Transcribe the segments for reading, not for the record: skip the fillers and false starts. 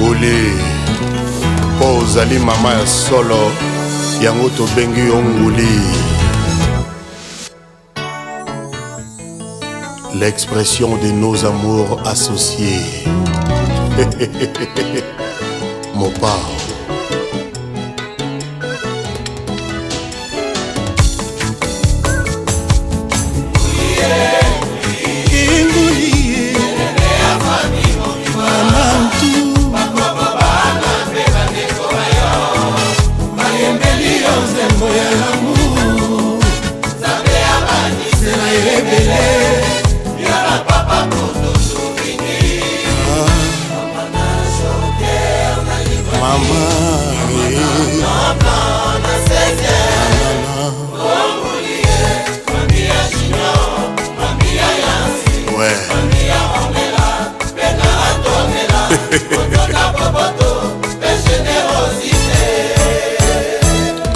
Nguli po ozali mama ya solo yango tobengi yo Nguli. L'expression de nos amours associés. Mopao.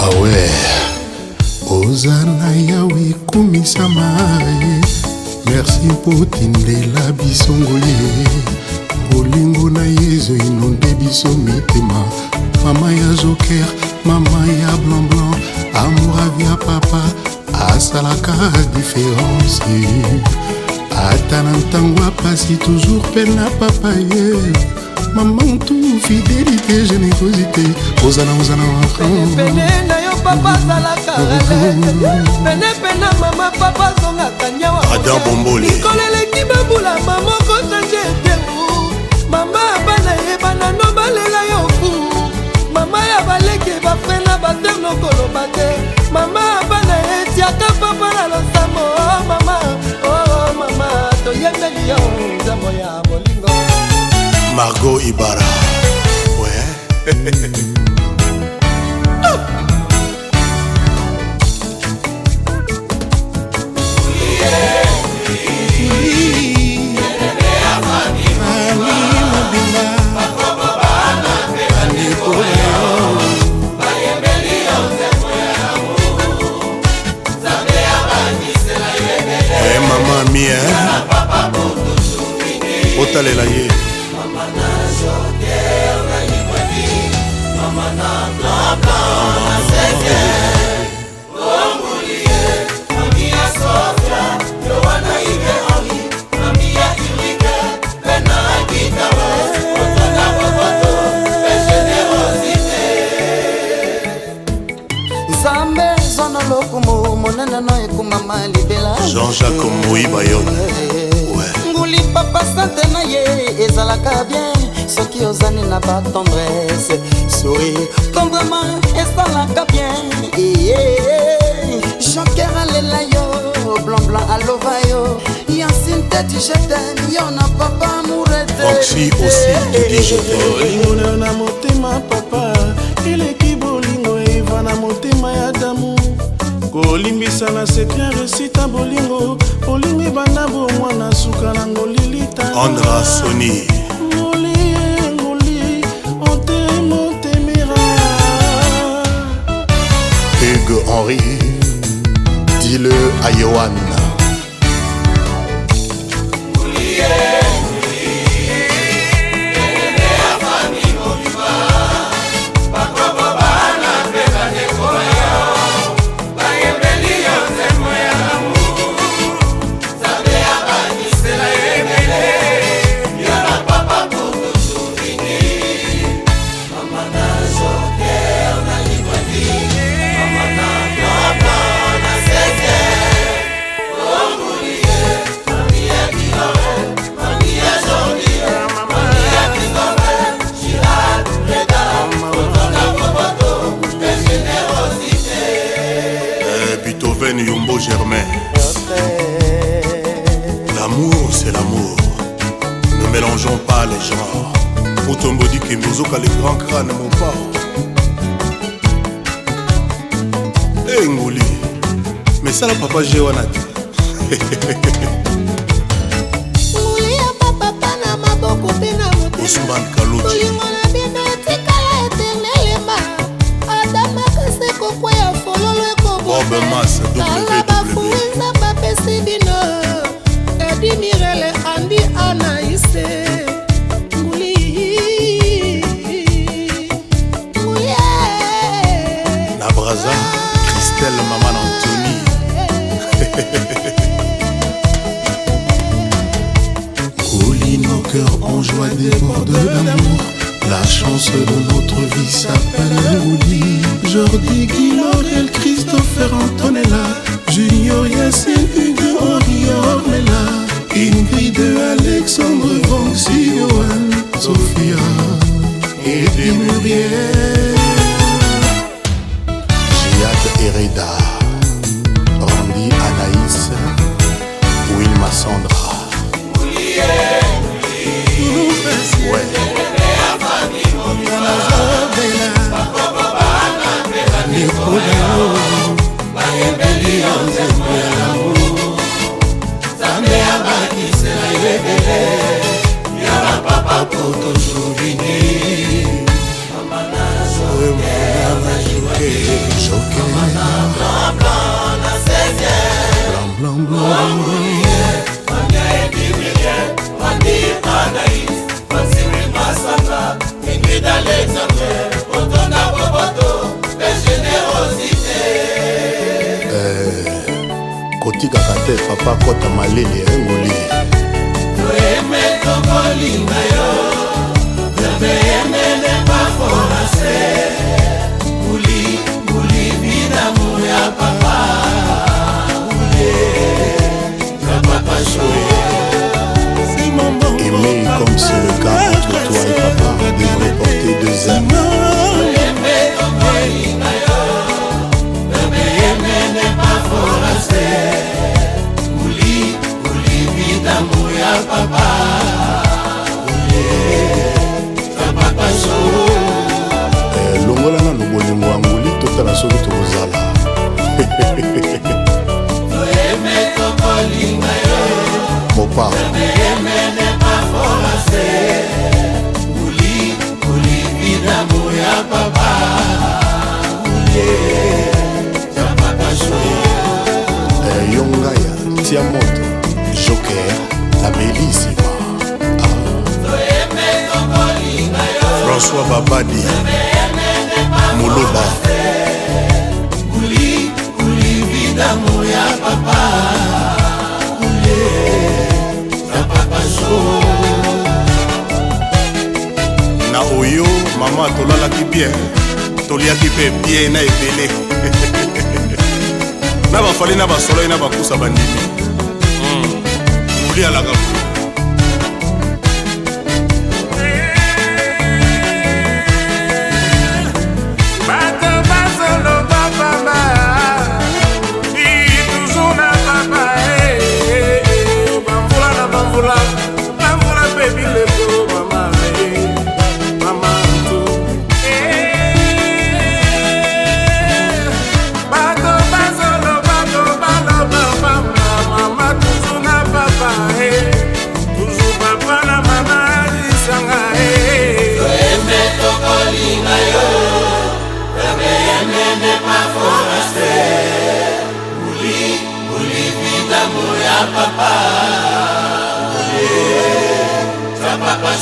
Awe ozana yawe kumisa mae. Merci pour tindela bisongoye. Bolingo na yezo inonde biso mitema. Mama ya joker, mama ya blanc blanc. Amour avia papa asalaka différence. Ata na ntango apasi toujours pena papa ye. Maman tout fidélité, générosité. Ozana pene na yo papa salaka pene pena mama papa zonga kanyawa Adam Bomboli nikolele kibabula mama ko changer tempo mama bana yebana no balela yo fu mama ya baleke ba fena ba terno koloba te mama bana etiaka papa na losamo mama oh mama to yembeli yo nzambo ya bolingo Margot Ibarra. Ouais. Maman mia. Otalela ye. Jean-Jacques Moïba Nguli papa sante na ye ezalaka bien soki ozani na ba tendresse sourire tendrement ezalaka bien joker alela yo blanc blanc alova yo Yacine teti je t'aime yo na papa mourete Roxy aussi tu dis je t'aime bolingo na motema papa eleki bolingo eva na motema ya damu kolimbisa na secret resita bolingo bolingo ebanda bomwana suka na ngolilita Andra Sony ngoli otemotemera Hugues Henry. Dis-le à Johan. Yombo Germain. L'amour c'est l'amour. Ne mélangeons pas les genres. Mutombo dit que Mozoka les grands crânes mon pas. Eh Nguli. Mais ça le papa Jéwanati. Nguli ya papa pana maboko pena mutu Ousmane Kalouti. bolingo na bino etikala eternelema adama kaseko kwa ya fololo Bob Mas WW. Edi Mirele Andi Anaïse Nguli cœur en joie déborde d'amour. La chance de notre vie s'appelle Ngouli. Jordi, Guy, Laurel, Christopher, Antonella, Junior, Yassine, Hugo, Henri, Ornella, Ingrid, Alexandre, Vancy, Johan, Sophia et Muriel. Giad Hereda, Randy, Anaïs, Wilma, Sandra. Ouais. Kotika kate papa kota malele Ngouli. Toyeme tokolinga yo, toyeme ne pas forcer. Ngouli binamu ya papa, ya papa choué. Aimer comme c'est le cas entre toi et papa devrait porter deux âmes. Toyeme tokolinga yo, toyeme ne pas forcer. Papa, papa longola na lobolingo ya Ngouli totala soki tokozala. Mopa Yongaya tia moto Joker la bellissima. François Babadi Mouloba. Na oyo mama tolalaki bien, toliaki pe bien na ebele. Na bafali na basolo na bakusa bandimi. Ngouli alaka papa, papa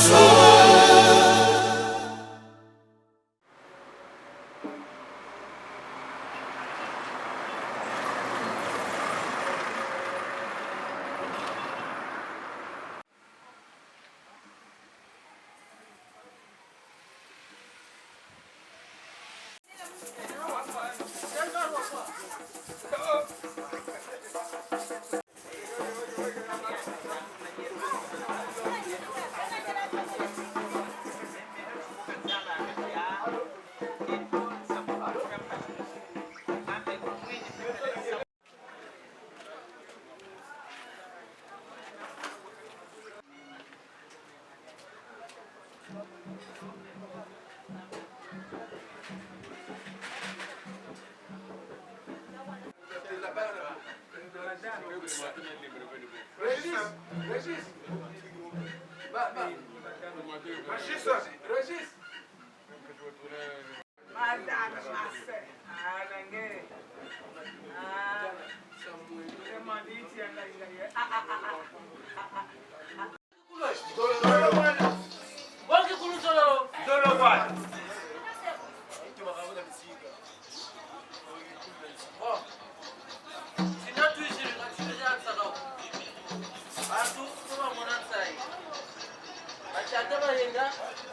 Thank you.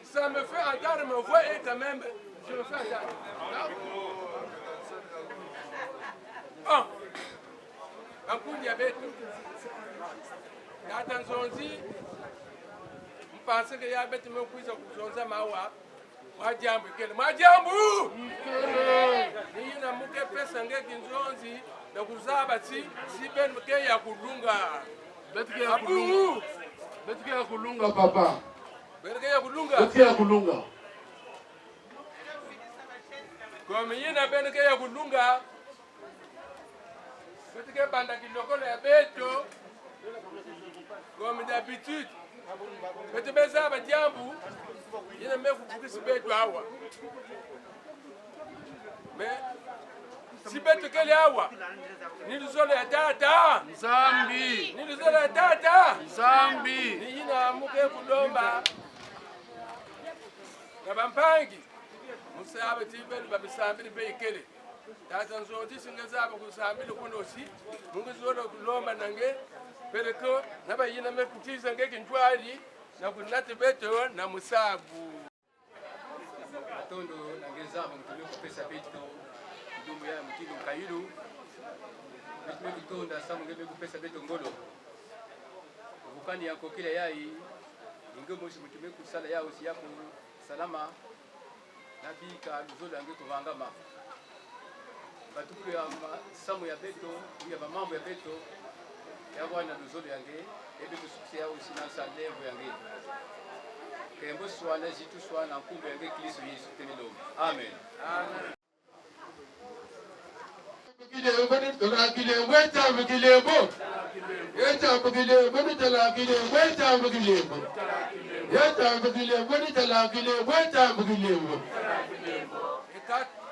Ça me fait entendre ma voix et quand même, je me fais entendre. Bon, un coup de diabète. Attention-y, je pensais que diabète me couille sur le mawa. Majambu, quel majambu! Ni na muke pesa ngeki nzonzi na kuzaba si ben mke ya kulunga. Betike ya kulunga. Betike ya kulunga papa. Betike ya kulunga. Betike ya kulunga. Comme yina benke ya kulunga. Betike banda kilokolo ya beto. Comme d'habitude. Betike beza majambu. Yina meku kukisi beto awa. Mais si beto kele awa. Nilizole ya tata. Zambi. Nilizole ya tata. Zambi. Ni yina muke kulomba. Na bampangi. Musabe tibeli babisambili beikele. Tata nzonti singezaba kusambili kunosi. Mungizole kulomba nange. Pereko naba yina mekutiza ngeki njwali. Na kunati beto na musabu. Atondo nangezaba mtume kupesa beto. Ndumu ya mtindo mkailu. Mtume kutonda samu ngebe kupesa beto ngolo. Vukani yako kile yai. Ingo moshi mtume kusala yao si yako salama. Nabika luzolo yange kuvangama. Batuku ya samu ya beto, ya mamambo ya beto. Ya wana luzolo yange. Ebe kusukse yao sina sa levo yange. Kembo swana jitu swana nkumbu yange Kristo Yesu temelo. Amen. Amen.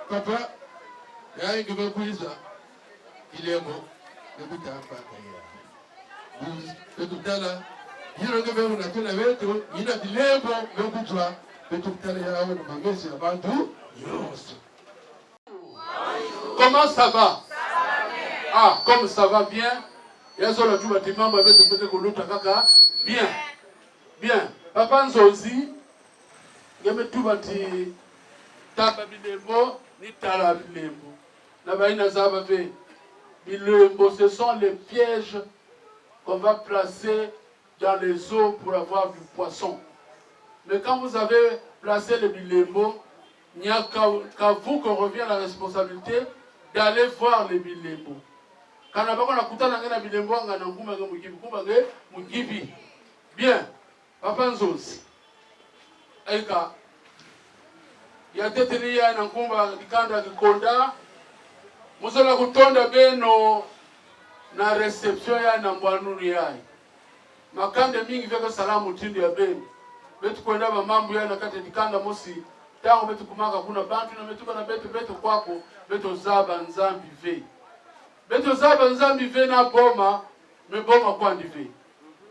Papa, ya ingebe kuiza kilemo nekuta hapa kaya. Betutala hiro ngebe unatuna wetu ina kilemo bekutwa betutala ya awe mangesi ya bantu yose. Comment ça va? Ah, comme ça va bien. Yazola tu batimamba avec tout petit kuluta kaka bien. Bien. Papa Nzozi ngeme tu bati taba bilembo ni tala bilembo. Na baina zaba ve bilembo, ce sont les pièges qu'on va placer dans les eaux pour avoir du poisson. Mais quand vous avez placé le bilembo, il n'y a qu'à vous qu'on revient la responsabilité d'aller voir les bilembo. Quand on a écouté les bilembo, on a dit bien, Papa Nzozi. Aïka, il y a des gens qui ont dit Konda, Musola kutonda beno na reception ya na mbwanuru yai. Makande mingi vya salamu tindi ya beno. Betu kwenda mambo ya nakati dikanda mosi. Tango betu kumaka kuna bantu na betu na betu kwako betu zaba nzambi ve. Betu zaba nzambi ve na boma me boma kwa ndive.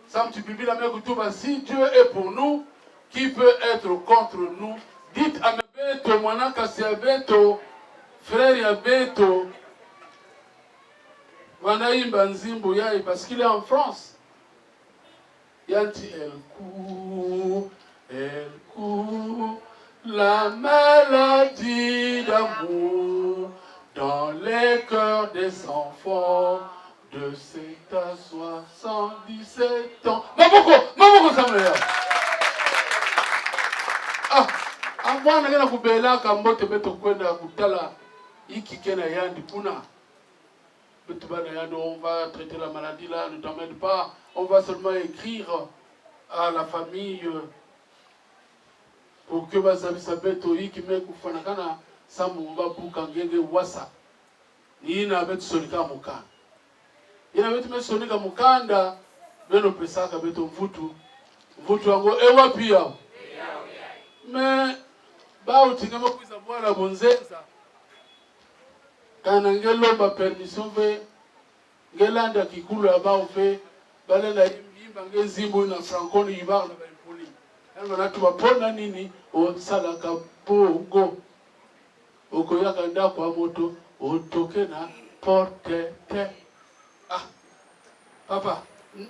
Samti Biblia mekutuba si Dieu est pour nous, qui peut être contre nous? Dites à mes beto mwanaka si ya beto frère ya beto wanaimba nzimbo yai parce qu'il est en France. Yanti elle court la maladie d'amour dans les cœurs des enfants de 7 à 77 ans. Maboko Samuel. bwana ngena kubelaka mbote beto kwenda kutala iki kena yandi kuna beto bana yandi on va traiter la maladie là, ne t'emmène pas, on va seulement écrire à la famille pour que bazabisa beto iki meku fanakana samu mba buka ngenge wasa ni ina beto sonika mukanda ina beto me sonika mukanda beno pesaka beto mvutu wango ewa pia me ba utingama kuiza bwana bonzenza kana ngelomba permission ve ngelanda kikulu aba fe balenda yimba ngezimbo na franconi yiba na baipoli ano natu bapona nini o sala ka bongo okoyaka ndako amoto otoke na porte te. Ah papa,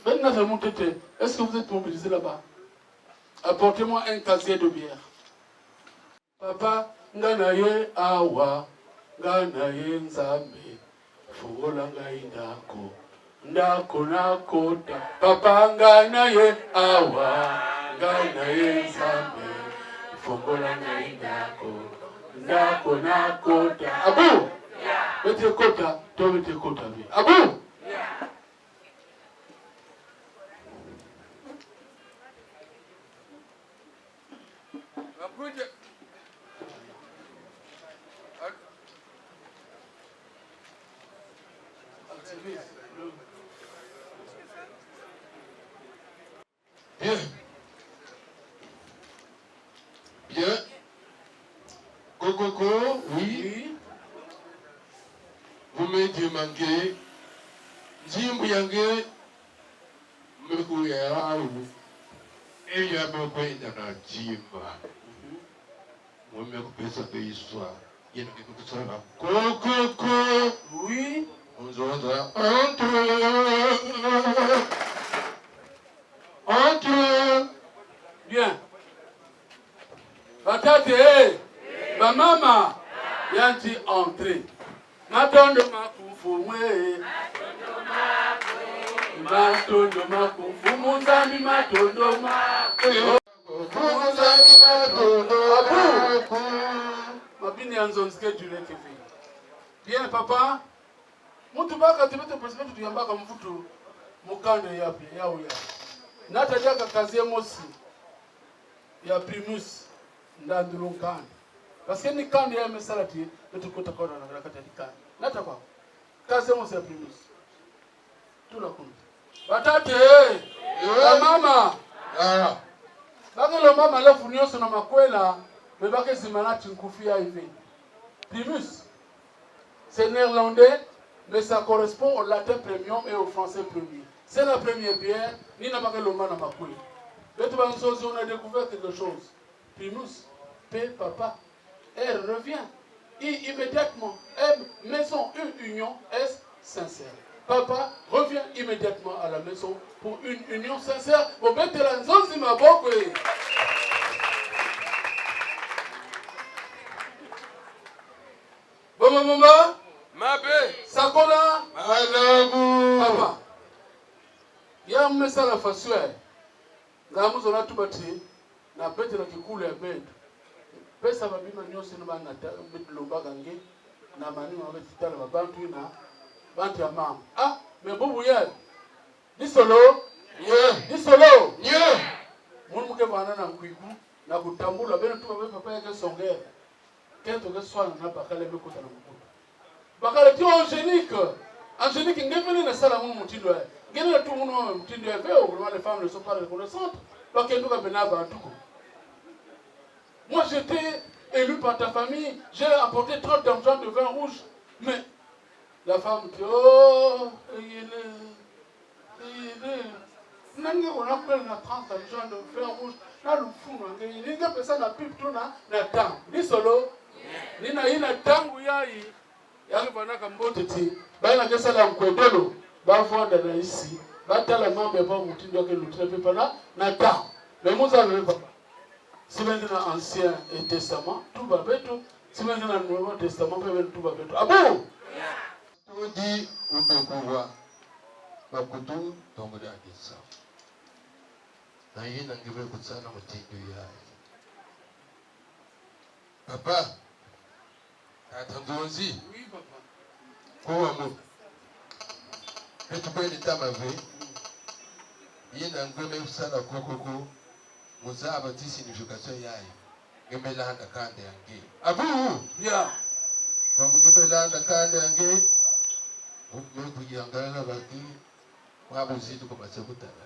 ben na monté, est-ce que vous êtes mobilisé là-bas? Apportez-moi un casier de bière. Papa, ngana ye awa, ngana ye nzambe, fungola ngai ndako, ndako na kota. Papa, ngana ye awa, ngana ye nzambe, fungola ngai ndako, ndako na kota. Abu, bete kota, to bete kota bi. Abu. Bien. Bien. Coco, oui. Vous me demandez, Jimbo Yange, me couillera ou et il y a beaucoup dans la Jimba. Moi, me couper sa pays soit. Il y a quelque chose là. Coco, oui. On se rendra entre. Bien. Batate, ba mama, yanti entrée. Matondo makufumwe. Matondo makufumu zami matondo makufumu. Mabini anzonske tuleke fi. Bien papa. Muntu baka tibete president tuyambaka mfutu mukande yapi yao ya. Nata jaka kazi mosi ya primus ndandulukani. Parce que ni kandi ya mesalati betukuta kona na rakata dikani. Nata kwa kazi mosi ya primus. Tula kunu. Batate la mama. Ah. Bakelo mama la funioso na makwela bebake zimanati nkufia hivi. Primus. C'est néerlandais. Mais ça correspond au latin premium et au français premier. C'est la première bière, ni n'a pas que l'homme n'a pas coulé. On a découvert quelque chose. Primus, P, papa, R revient. I immédiatement, M, maison, U, union, S, sincère. Papa revient immédiatement à la maison pour une union sincère. Bon, ben, t'es la zone, c'est ma boque. Bon, maman. Mabe Sakola Malabu Papa ya mmesa la faswe ngamu zona tubati na bete la kikulu ya betu pesa babima nyose no bana betu lombaga nge na mani wa betu tala babantu na bantu ya mama me bubu ye ni solo mun muke bana na kwiku na kutambula bena tuba be papa yake songera kento ke swala na bakale be kutana mkutu bakale ti angélique ngevele na sala mun mutindo ya ngene na tu mun mama mutindo ya veo vraiment les femmes ne sont pas reconnaissantes bakendo ka benaba tuko. Moi j'étais élu par ta famille, j'ai apporté 30 d'argent de vin rouge, mais la femme dit oh nange on appelle na 30 d'argent de vin rouge na le fou nange ni nga pesa na pipe tu na temps ni solo ni na ina tangu yai yaki banaka mbote ti baina kesa la mkwendelo bavonda na isi batala mambo ya pa mutindo yake lutile pepa na temps mais muza le papa si maintenant ancien testament tout va beto si maintenant nouveau testament peut tout va beto abo tout dit ou bien pouvoir bakutu tombe da kisa na yina ngibe kutsana mutindo yayi Papa, attendons-y. Oui, papa. Comment? Et tu peux l'état ma vie. Il y a un gomme ça la coco. Musa abati signification yai. Gemela na kande yange. Abu. Yeah. Comme gemela na kande yange. Ume kuyangala baki. Wabuzi tu comme ça kutana.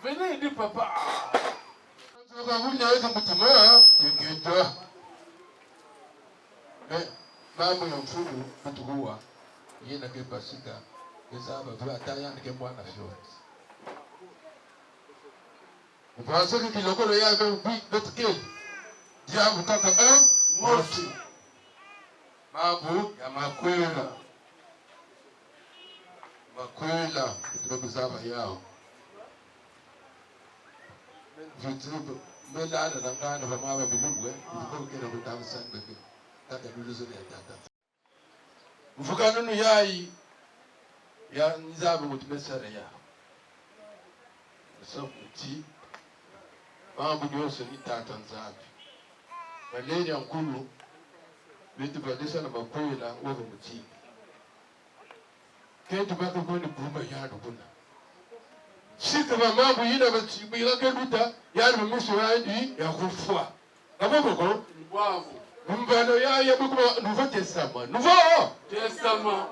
Venez aider papa. Quand vous n'avez que mutima, tu toi. Mais mambo ya mfumu kutukuwa. Yena ke basika. Ezaba vula taya ndike mwana short. Vous pensez que le col est avec votre kill? Diable, tant que un, morti. Mabu, ya makwela. Makwela, tu peux ça va yao. Je dis, mais là, dans le cas de ma mère, il faut que nous dans le sang de Dieu. Tant que nous les avons attendus. Vous voulez nous y ya nzabu mutumesara ya. So petit. Mambo yose ni tata nzabi. Maleli ya nkulu bitu badisa na makwela wewe mutini. Kentu baka kwenda kumba yado kuna. Shika mambo yina batibira keluta yado muso yandi ya kufwa. Kaboko Bravo. mbano ya buko Nouveau Testament. Nouveau Testament.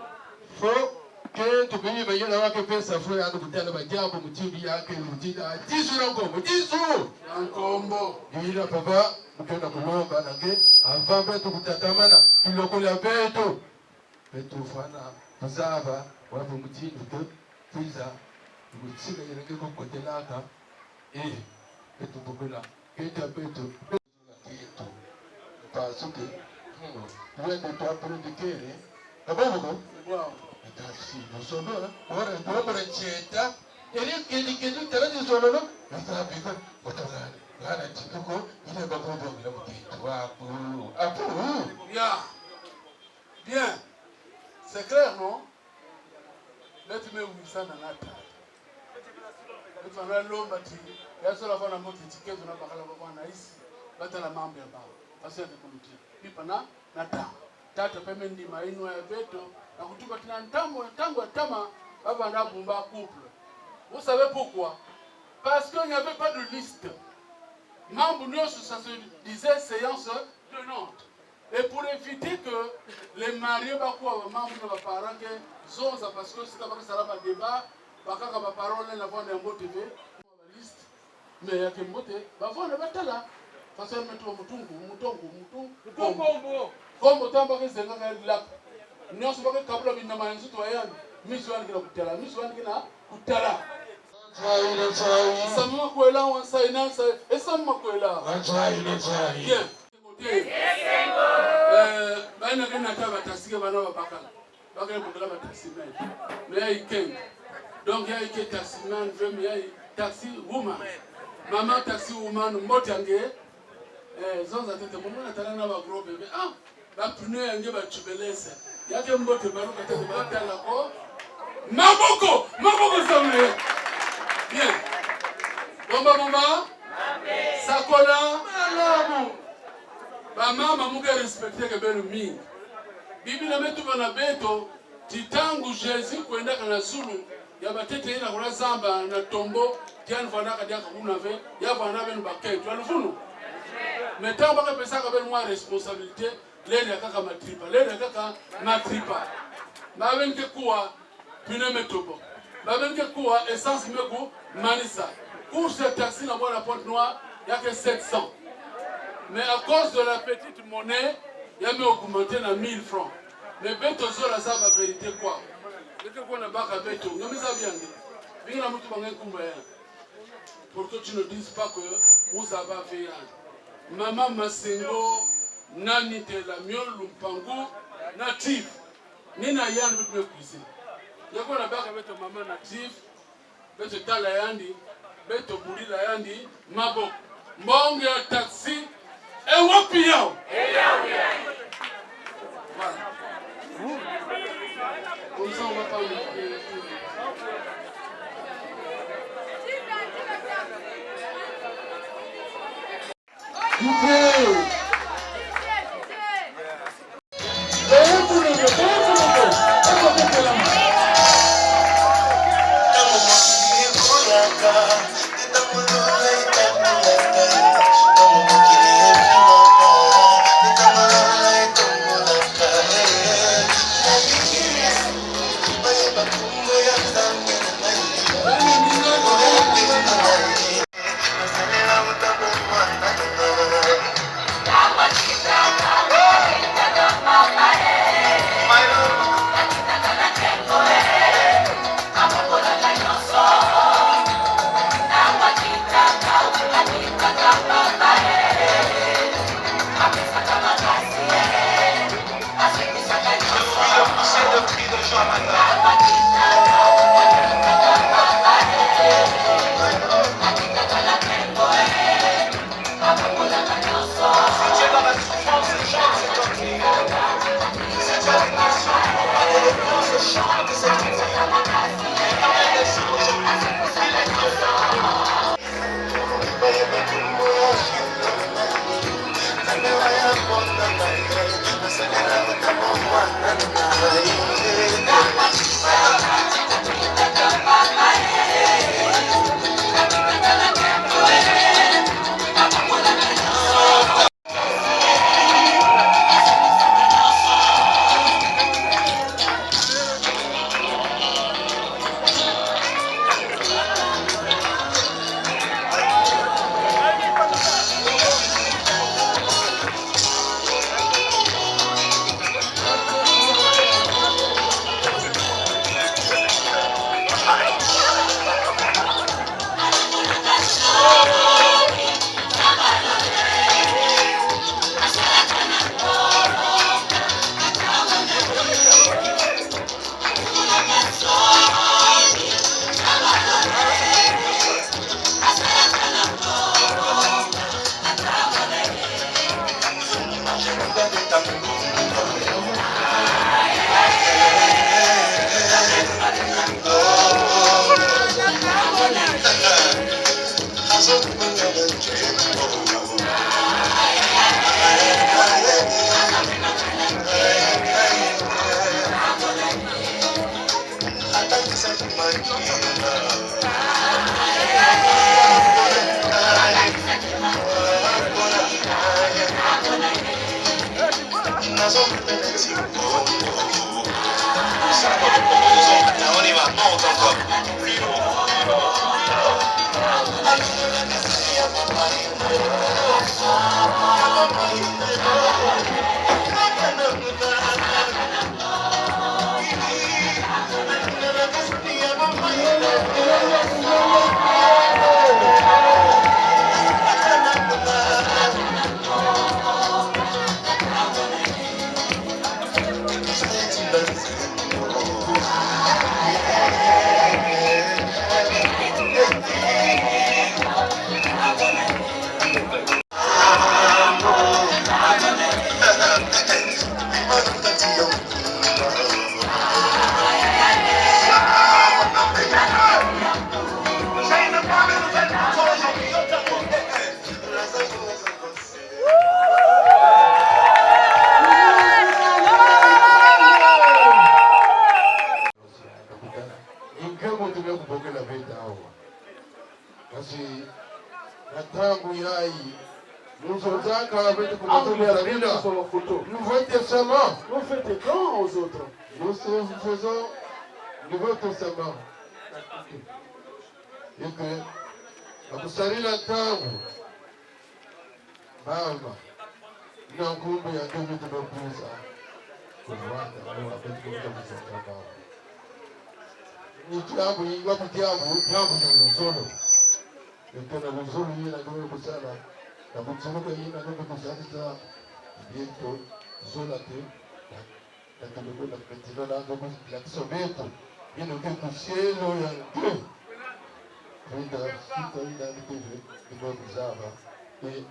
Faut que tu viennes veiller là que pesa foi ando kutana bajambo mutindi yake mutida tisu na ngombo tisu Nkombo. ila papa mkenda kulomba nange avamba tu kutatamana kilokola beto beto fana kuzaba wapo mutindi to tuiza mutsinga yenge ko kotelaka beto bokula keta beto beto parce que wende to aprendre kere kaboko Wow. Sì, non sono ora dopo c'è che tu te la dici solo no? Non sta più potare. Guarda, ci tocco, il è proprio la Yeah. Bien. C'est clair, non? Laisse-moi vous ça dans la table. Laisse-moi la lomba ti. Ya sola fana moti tikezo na bakala kwa na isi. Bata la mambo ya bawo. Asante kulutia. Pipa na ta. Tata pemendi maino ya beto. Na kutuka tina tango tama baba na bumba couple. Vous savez pourquoi? Parce qu'il n'y avait pas de liste. Mambo nyoso ça se disait séance tenante. Et pour éviter que les mariés bakuwa mambo na parents que zonza parce que c'est pas que ça va débat bakaka ba parole na vendre en TV la liste mais yake mbote ba vendre batala parce que mettre mutongo kombo tamba ke zenga ka lap nyoso ba ke kabla binna manzi to yan miswani kina kutala sama kwela wansa inansa esama kwela bien baina kana taba tasike bana bakala bakale bokala ba taxi man mais ay ken donc y'a été taxi man vraiment y'a taxi woman maman taxi woman motange zonza tete mumuna talana ba gros bébé ba pneu yange ba tubelese yake mbote baruka tete ba tala ko maboko samle bien bomba sakola malamu ba mama muke respecter ke beno mingi Biblia metu bana beto titangu Jésus kwenda kana Zulu ya batete ina kuna zamba na tombo tiani fana kadia kunave ya fana benu baketu alufunu metamba ka pesa ka benu mwa responsabilité lele ya kaka matripa ba benke kuwa pine metobo ba benke kuwa essence meku manisa course de taxi na bola Pointe Noire yake 700 mais à cause de la petite monnaie il y a augmenté à 1000 francs. Mais beto zola ça va vérité quoi? Dès qu'on a baka beto, on me ça bien dit. Bien la mutu bangé kumba ya. Pour que tu ne dises pas que vous avez fait. Maman Masengo, nani te la miol lumpangu natif. Nina yan beto me cuisine. Dès qu'on a baka beto maman natif, beto tala yandi, beto buri la yandi, mabo. Mbonge taxi. Et wapiyao. Voilà. Comme ça, on va pas Nous voyons testament. Vous faites quand aux autres? Nous faisons Nouveau Testament. Et que akusalila tangu mama na ngumbe ya ndugu tumekuza kufuata kwa wakati wa ni jambo iwapo jambo na nzolo ndio na nzolo hii na ndio kusala na kutsumuka hii na ndio kusasa biento zola te na tulikuwa tumetina na ndio la kisobeto ino kwa cielo ya ndio ainda fica ainda de mobilizava e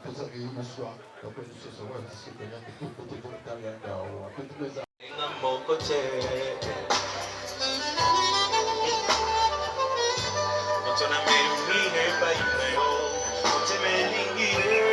pensa que isso é o que você só vai se ganhar que tudo tem que estar ganhando a tudo mais a mocoche Otona me unire pa io Ote me lingire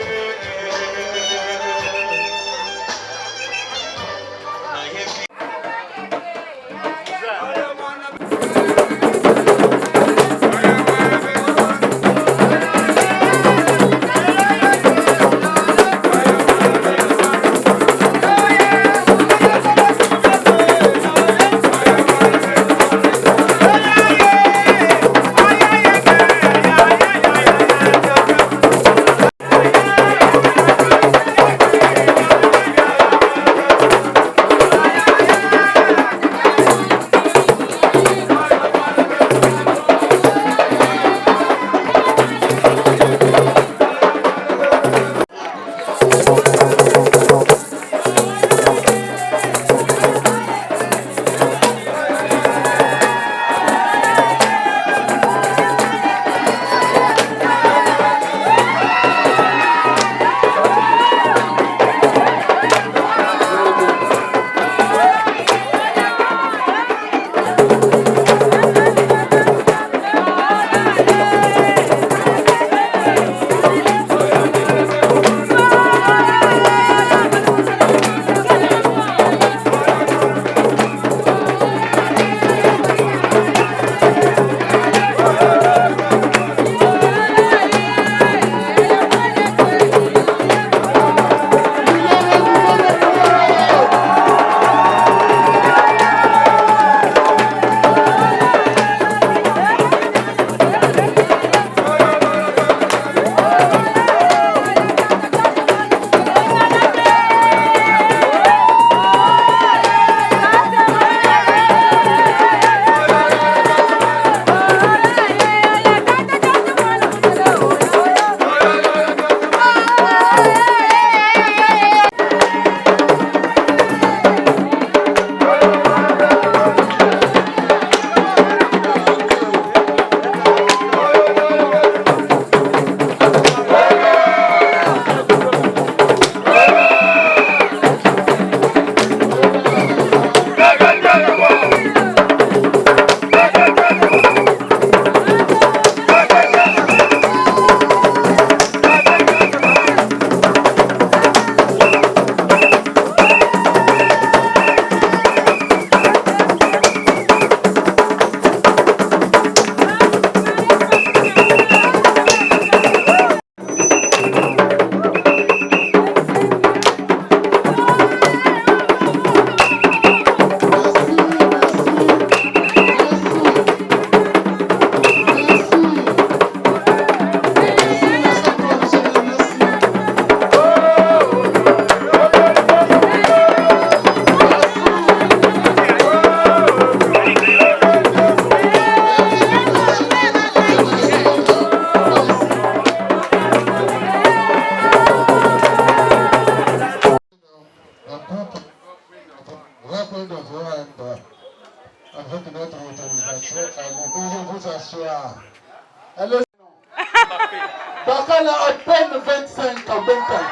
Bakala à peine 25 ans, 20 ans.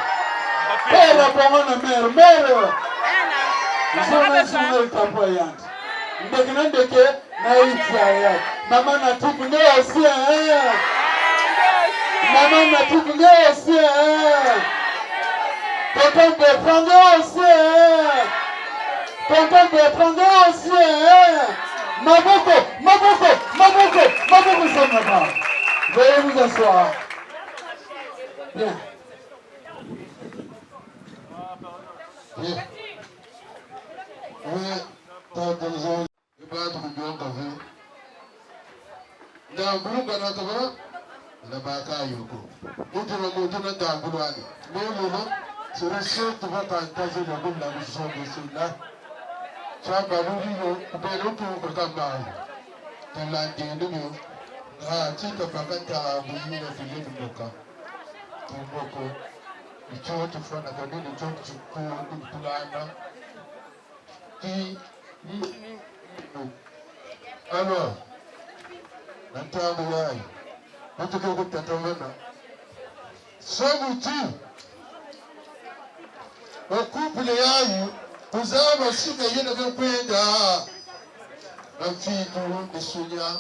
Père apparemment la mère. Ils ont sur le capoyant. Ndeke na Israël. Maman na tupunge aussi Maman na tupunge aussi Tonton Bertrand aussi Tonton Bertrand aussi Maboko Sonoma. Veuillez vous asseoir. Bien. Bien. Oui, t'as Ibadu kujiona kazi. Ndambulu kana kabara na baka yuko. Mutu na ndambulu ani. Lolo solution tuvaka kazi na gumla msongo sula. Chamba lulu kubero tu kutamba. Talandi ndio. Chika pakata buyina filimu doka. Tumboko. Icho tufana kanini choto chukuu tulana. Alors, l'entendre là, en tout cas, vous t'attendez là. Somutu, au couple là, vous avez aussi gagné le même point d'art. La fille de Sonia,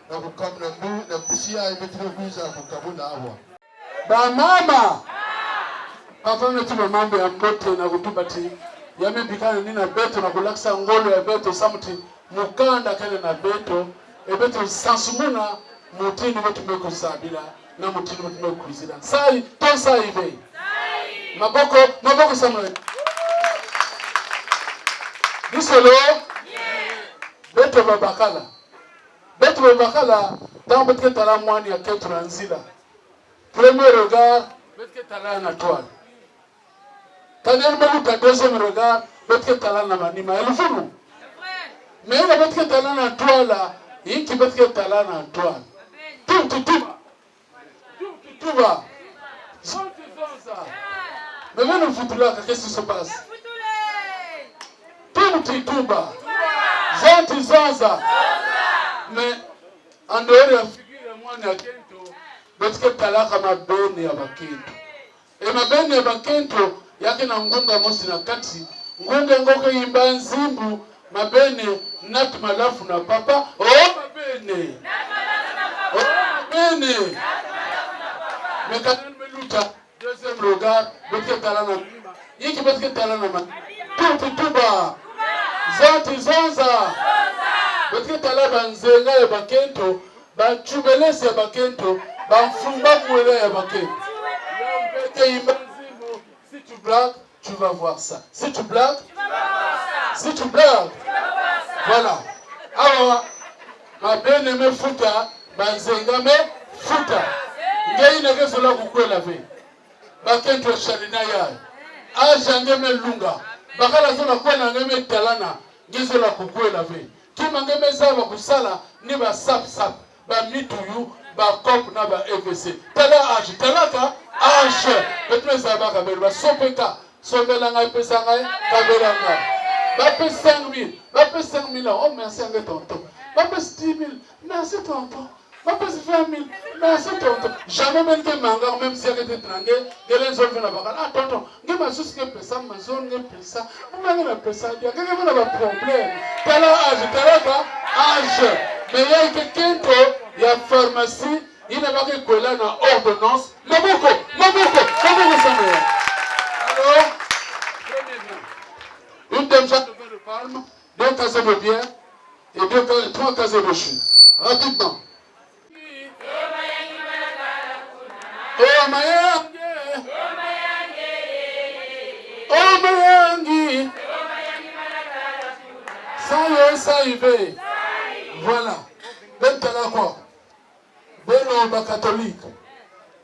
la comme la boue, la poussière et mettre le plus à Kabula. Ba mama, papa metu mambo ya mbote na kutubati. Yamepikana nina beto na kulaksa ngolo ya beto samuti mukanda kale na beto ebeto sansumuna mutini wetu mekusabila na mutini wetu mekuzila sai to sai ve maboko samwe disolo beto babakala tambo tala mwani ya ketra nzila premier regard beto tala na toile. Tanel Maluka deuxième regard, betke talana manima elfunu. Mais la betke talana toile, inki betke talana toile. Tuba. Zonza. Mais même futula, qu'est-ce qui se passe? Tuba. Zonza. Mais en dehors ya figure moi na kento, betke talaka mabene ya bakento. Et mabene ya bakento yake na ngunga mosi na kati ngunga ngoko yimba nzimbu mabene nat malafu na papa mabene mekana meluta deuxième regard betke talana yiki betke talana ma tuba zati zonza betke talaba nzenga ya bakento ba chubelesi ya bakento ba mfumba mwele ya bakento yambeke yimba. Si tu blagues, tu vas voir ça. Si tu blagues, tu vas voir ça. Si tu blagues, tu vas voir ça. Voilà. Alors, ma bien-aimée Fouta, ma zengame Fouta. Ngai na keso la kukwela ve. Bakento shalina ya. Aja ngeme lunga. Bakala zona kwena ngeme talana. Ngizo la kukwela ve. Kima ngeme zaba kusala ni ba sap. Ba mituyu, ba kop na ba EVC. Tala age, talaka age. Betwe zaba kabelu ba sopeka. Sombela ngai pesa ngai kabela ngai. Ba pe 5 000. Oh merci ngai tonton. Ba pe 10 000. Merci tonton. Ba pe 20 000. Merci tonton. Jamais même que manga même si elle était tranquille, gelen zone na bakala. Ah tonton, ngai masusi ke pesa ma zone ngai pesa. Ngai na pesa dia. Ngai na ba problème. Tala age, talaka age. Mais il y a quelqu'un qui a pharmacie, il n'a pas que là dans ordonnance. Maboko, alors, une demi-heure de vin de palme, 2 casseaux de bière et 3 casseaux de chou. Rapidement. Mayangi. Ça y est. Voilà. Bentala quoi? Beno ba catholique.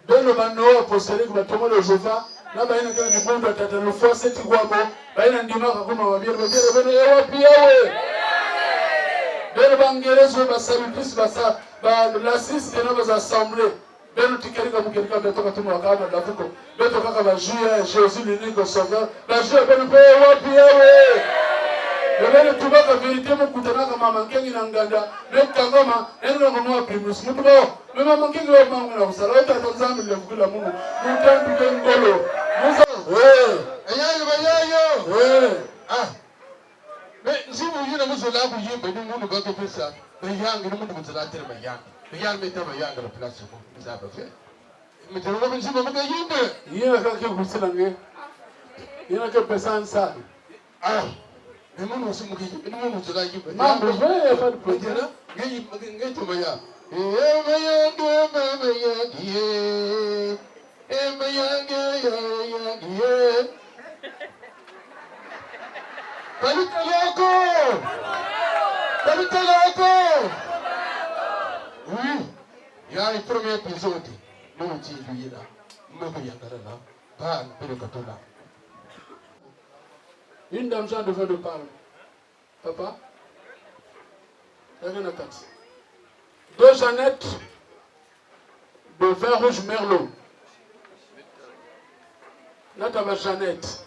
Beno ba no apostolique ba tomo de Jova. Na ba ina kile dibondo tata no force ti gwabo. Ba ina ndima ka kuma ba biere beno ewa piawe. Beno ba ngerezo ba salutis ba sa ba la siste na ba assemblée. Beno tikerika mukerika beto ka tomo ka ba dafuko. Beto kaka ba juya Jésus l'unique sauveur. Ba juya beno pe ewa piawe. Yabele tubaka vérité mukutana kama mankengi na nganda. Nekangoma eno ngoma primus mutubo. Mema mankengi wa mangu na usala eta tazami le kula mungu. Mutandu kengolo. Musa. Ayayo bayayo. Ah. Me nsibu yina musala ku yimba ni mungu ka pesa. Bayangi ni mungu musala tere bayangi. Bayangi meta bayangi la place ko. Zaba fe. Metero ko nsibu meka yimba. Yina ka ke kusila nge. Yina ke pesa nsa. Ah. Emanu simuki, emanu musala yimba. Mambo ve fa de Pejera, ngai to baya. Bayangi. Palitaloko! Oui, il y a un premier épisode. Nous disons, il y a pas une dame Jean devait nous parler. Papa, rien à quatre. 2 Jeannettes de vin rouge merlot. Natama Jeannette.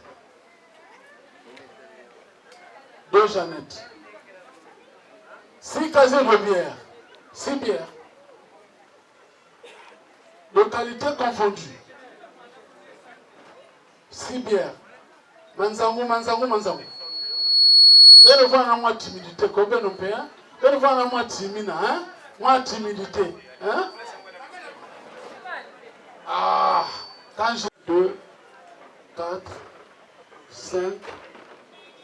2 Jeannettes. 6 casiers de bière. 6 bières. De qualité confondue. 6 bières. Manzangu. Et le voir en moi timidité. Combien on paye? Et le voir en moi timide. Hein? Moi timidité. Hein? Ah! Quand j'ai 2, 4, 5,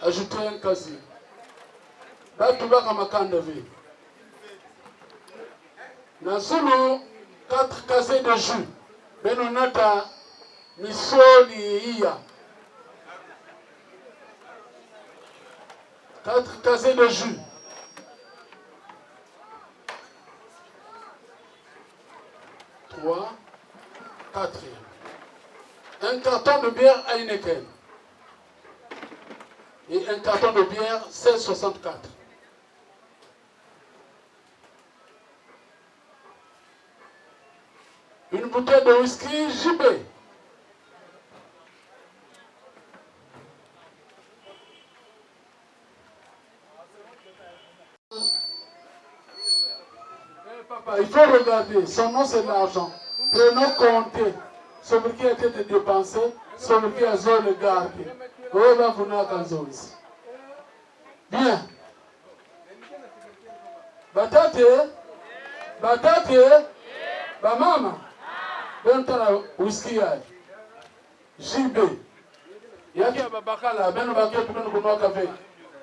ajouter un casier. Batu baka makanda vi. Na solo 4 casiers de jus. Benonata misoni iya. 4 casiers de jus. 3, 4. Un carton de bière Heineken. Et un carton de bière 16,64. Une bouteille de whisky JB. Papa, il faut regarder. Son nom, c'est l'argent. Prenons compter. Ce qui a été dépensé, ce qui a été gardé. Bien. Batate. Bamama. Bentala whisky ya. JB. Yaki ya babakala. Beno baketu beno kunoa kafe.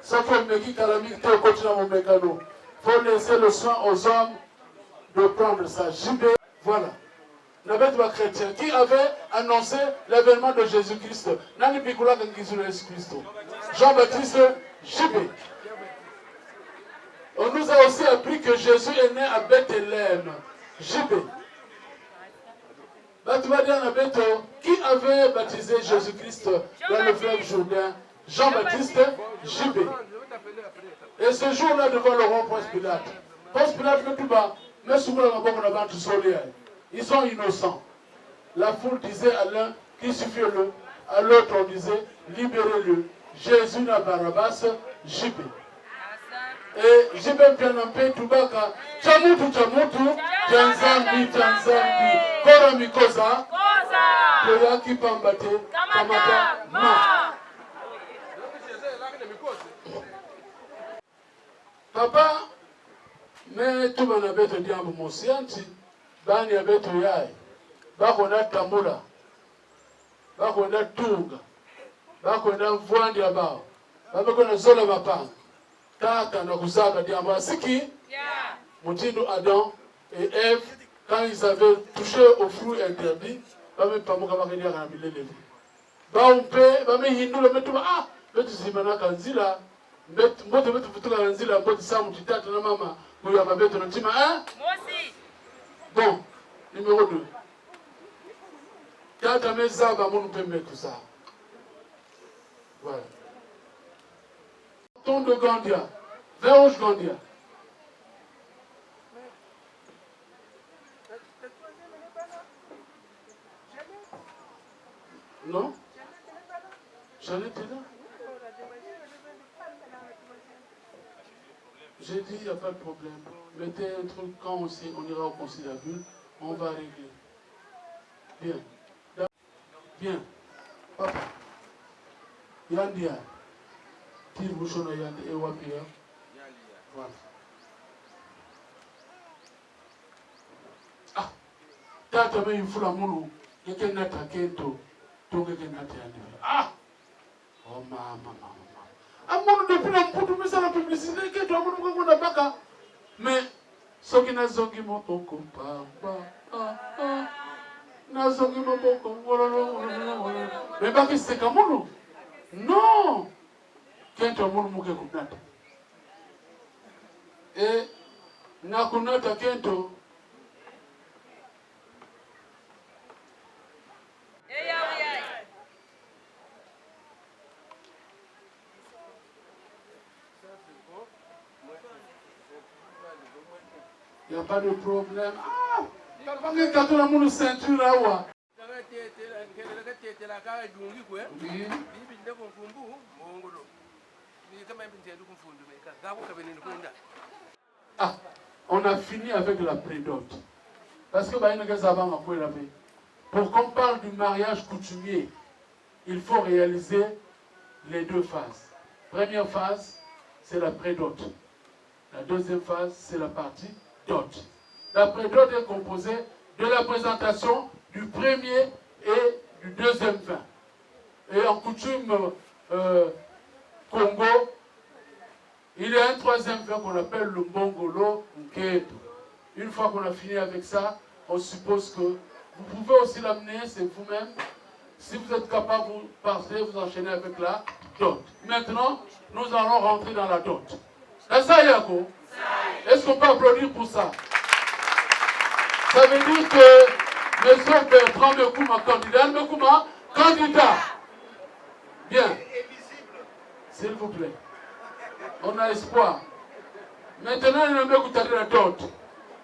Soko meki kalamiki te kotina mon mécano. Faut laisser le soin aux hommes de prendre ça. JB. Voilà. N'avait pas chrétien qui avait annoncé l'événement de Jésus-Christ. Nani Bikoula Jésus-Christ. Jean-Baptiste JB. On nous a aussi appris que Jésus est né à Bethléem. JB. Qui avait baptisé Jésus-Christ dans le fleuve Jourdain? Jean-Baptiste JB. Et ce jour-là, devant le roi Ponce Pilate. Ponce Pilate fait tout bas. Mais souvent, on va voir tout soleil. Ils sont innocents. La foule disait à l'un, crucifiez-le. À l'autre, on disait, libérez-le. Jésus n'a Barabbas, JB. Et JB bien en paix, Tubaka, Chamutu, Tanzambi, Kora Mikosa, Toyaki Pambate, Kamata, Ma. Papa, mais tout le monde avait dit à mon scienti. Bani ya beto yai bako na tamula bako na tunga bako na mvwandi abao bako na zola mapanga tata na kuzaba diamba siki mutindo Adam et Ève quand ils avaient touché au fruit interdit bame pamoka bakenia kana bilele baumpe bame hindula metu betu simana kanzila betu moto betu futuka kanzila betu samu titata na mama kuya babetu na tima mosi. Bon, numéro 2. Tata Mezaba, mon peut mettre tout ça. Voilà. Ton de Gandia. Vin rouge Gandia. Non? Jeannette est là. J'ai dit, il n'y a pas de problème. Mettez un truc, quand aussi on ira au conciliabule, on va régler. Bien. Bien. Papa. Yandia. Tire bouchon à Yandi et Wapia. Voilà. Ah. Tata me infula munu. Yeke nata kento. Tonge ke nata yandi. Ah. Oh mama. Amono depuis la mputu misa la publicité que toi amono ko na baka mais soki na zongi moko papa na zongi moko mais baki c'est kamono non kento amono muke kunata et na kunata kento il n'y a pas de problème. Ah! Quand on a mon ceinture là, ah, on a fini avec la prédote. Parce que pour qu'on parle du mariage coutumier, il faut réaliser les deux phases. Première phase, c'est la prédote. La deuxième phase, c'est la partie dot. La prédote est composée de la présentation du premier et du deuxième vin. Et en coutume Congo, il y a un troisième vin qu'on appelle le Mbongolo Nketo. Une fois qu'on a fini avec ça, on suppose que vous pouvez aussi l'amener, c'est vous-même. Si vous êtes capable, vous partez, vous enchaînez avec la dot. Maintenant, nous allons rentrer dans la dot. Est-ce ça, Yako? Est-ce qu'on peut applaudir pour ça? Ça veut dire que M. Bertrand Mekouma, candidat. Bien. S'il vous plaît. On a espoir. Maintenant, il y a écouté la dot.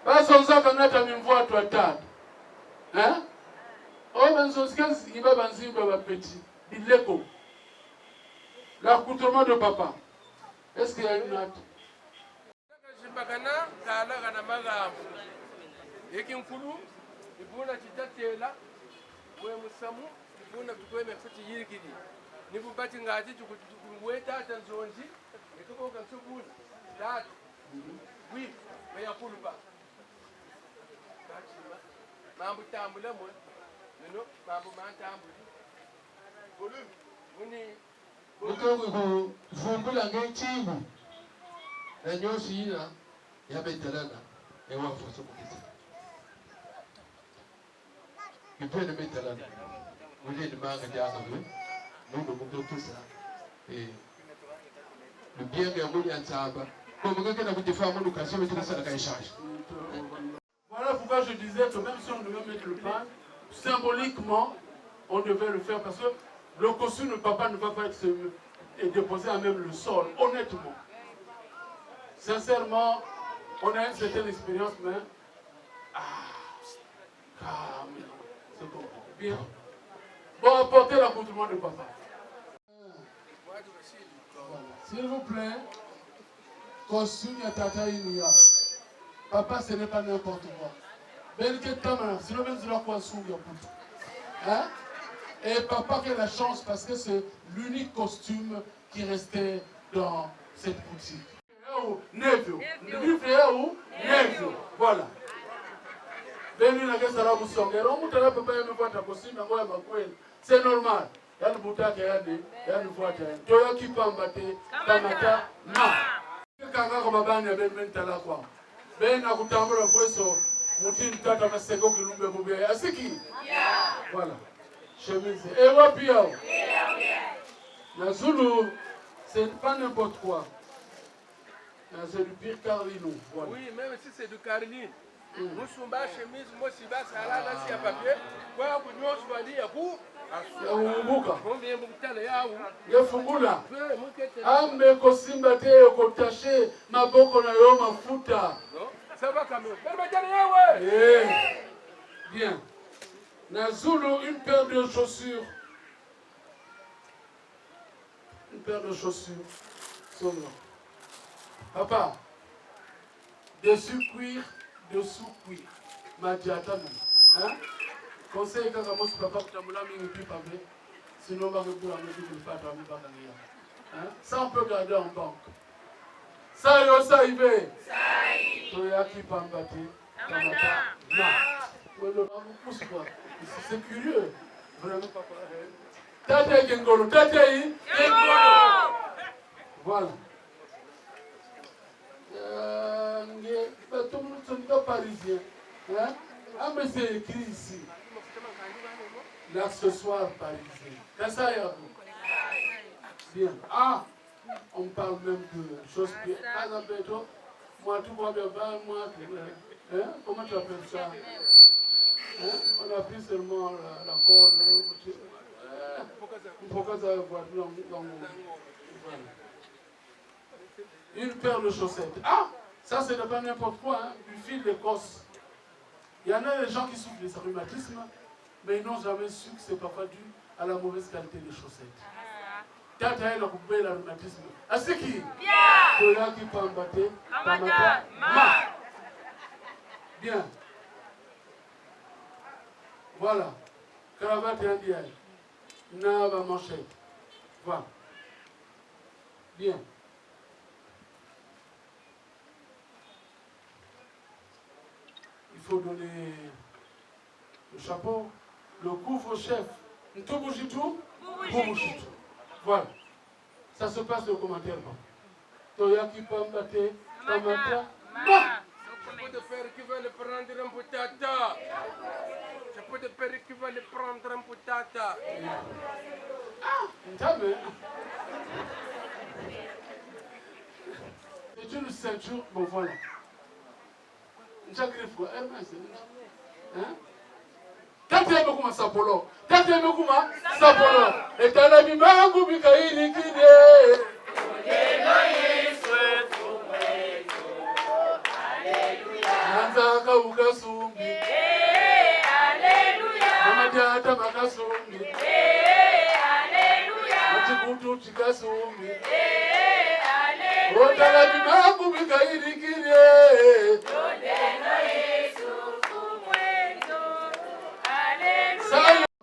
Parce qu'on sait qu'on a mis une voix à toi tard. Hein? Oh, ben, il va banzir petit. Il l'écho. L'accoutrement de papa. Est-ce qu'il y a une note? Bagana kala kana magafu ekinkulu ibuna chitatela we musamu ibuna tukwe mefuti yirikidi nibubati ngati tukuweta tanzonzi ekuboka nsubula that we bayakuluba mambu tambula mo no mambu mantambuli muni Mutongo kufumbula ngechibu na nyoshi ina yabetalana ewa foso kukisa kipende betalana muje ni manga jaza we mungu mungu kisa le bien que muli ansaba comme quelqu'un a voulu faire mon occasion de ça la échange. Voilà pourquoi je disais que même si on devait mettre le pain, symboliquement on devait le faire parce que le costume de papa ne va pas être déposé à même le sol, honnêtement. Sincèrement, on a une certaine expérience, mais... c'est bon. Bien. Bon, apportez l'accoutrement de papa. Voilà. S'il vous plaît, costume ya tata inuya. Papa, ce n'est pas n'importe quoi. Sinon, même si la quoi hein? Et papa qui a la chance parce que c'est l'unique costume qui restait dans cette boutique. Nevio. Nevio. Voilà. C'est normal. Voilà. Chemise. Et Wapia. La Zulu, c'est pas n'importe quoi. C'est du pire Carlino. Voilà. Oui, même si c'est du Carlino. Musumba, chemise, Mosiba, salade, si à papier. Quoi, vous nous choisissez à vous? Combien vous allez à vous? Le Fungula. Ambe Kosimba te kotache maboko na yo mafuta. Ça va quand même. Bien. Nazulu, une paire de chaussures. Une paire de chaussures. Papa, Dessus-cuir, dessous-cuir. Madiatami. Hein? Conseil kaka mosu papa kutamula mingi pipa be. Sinon, on va pas ça, on peut garder en banque. Ça, yo, ça, il va. Toyaki Pambati. C'est curieux. Vraiment pas pareil. Tate Gengolo. Tate Gengolo. Voilà. Tout le monde sont parisien. Ah, mais c'est écrit ici. L'accessoire parisien. C'est ça, Yabou. Bien. Ah, on parle même de choses bien. Moi, tout va bien, moi, comment tu appelles ça? On a pris seulement la corde. Une paire de chaussettes. Ah, ça, c'est pas n'importe quoi, hein, du fil d'Écosse. Il y en a des gens qui souffrent des rhumatismes, mais ils n'ont jamais su que c'est parfois dû à la mauvaise qualité des chaussettes. Tata elle a coupé le rhumatisme. Ah, c'est qui? Bien. Qui peut embattre. Bien. Voilà. Cravate indienne. Nava manchette. Voilà. Bien. Il faut donner le chapeau, le couvre-chef. Ntoubujitou, Boubouchitou. Voilà. Ça se passe au commentaire. Toya qui peut embattre. Tamata. Chapeau de père qui va le prendre un poutata. Chapeau de père qui va le prendre un poutata. Ah, c'est une ceinture, bon voilà. J'agriffe quoi, Hermès. Hein? Tati ya mekuma sapolo. Tati ya mekuma sapolo. Etala bimangu bikairi kide. Ojeno Yesu tumwetu. Haleluya. Nanzaka ukasumbi. Haleluya. Amadiata makasumbi. Haleluya. Machikutu chikasumbi. Haleluya. Otala bimangu bikairi kide. Ojeno Yesu tumwetu.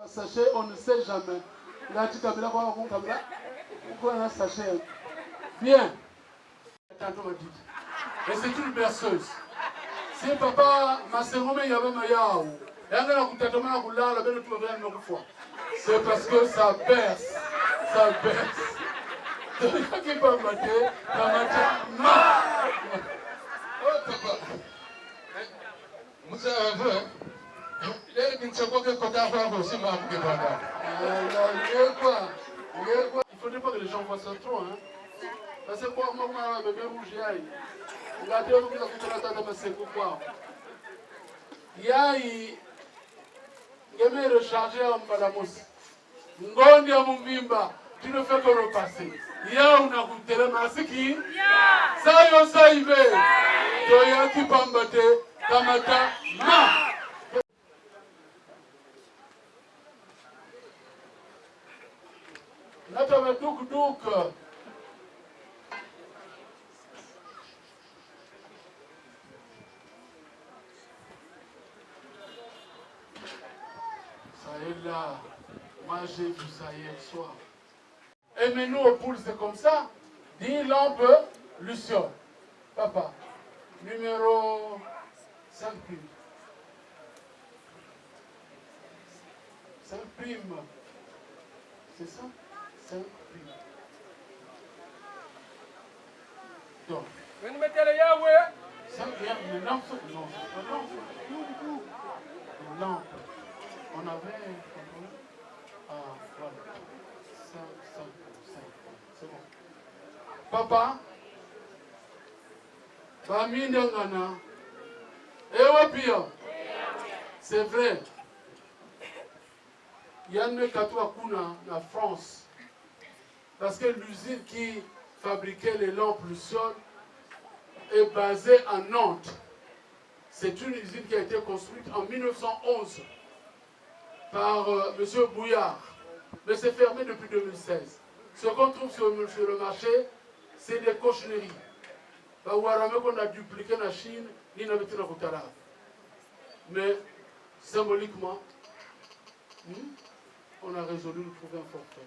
Sachet, on ne sait jamais. Là, tu as un sachet. Bien. Et c'est une berceuse. Si papa m'a serré, il y avait ma yaou. C'est parce que ça berce. Ça berce. Qui peut mater, Oh, papa. Vous avez il ne faudrait pas que les gens voient ça trop, hein. Parce que moi, un bébé rouge, il a dit il y a rechargé en Balamus. Ngondi ya Mumbimba, tu ne fais que repasser. Il y a une agoutere masiki. Ça yo ça y va. Toya qui pambate, kamata, ma. Nata duk duk. Ça est là. Moi j'ai vu ça hier soir. Et maintenant au poule c'est comme ça. 10 lampes Luciole. Papa. Numéro 5 prime. 5 prime. C'est ça? 5 prime. Donc. Vous mettez le Yahweh. 5 prime. Les lampes sont. Non, c'est pas lampes. Les lampes. On avait. Ah, voilà. 5. C'est bon. Papa. Bamindangana. Ewa pia. C'est vrai. Il y a une Katoua Kuna en France. Parce que l'usine qui fabriquait les lampes Luciole est basée à Nantes. C'est une usine qui a été construite en 1911 par M. Bouillard. Mais c'est fermé depuis 2016. Ce qu'on trouve sur le marché, c'est des cochonneries. Bawarame qu'on a dupliqué la Chine, ni n'a pas kutara. Mais symboliquement, on a résolu de trouver un forfait.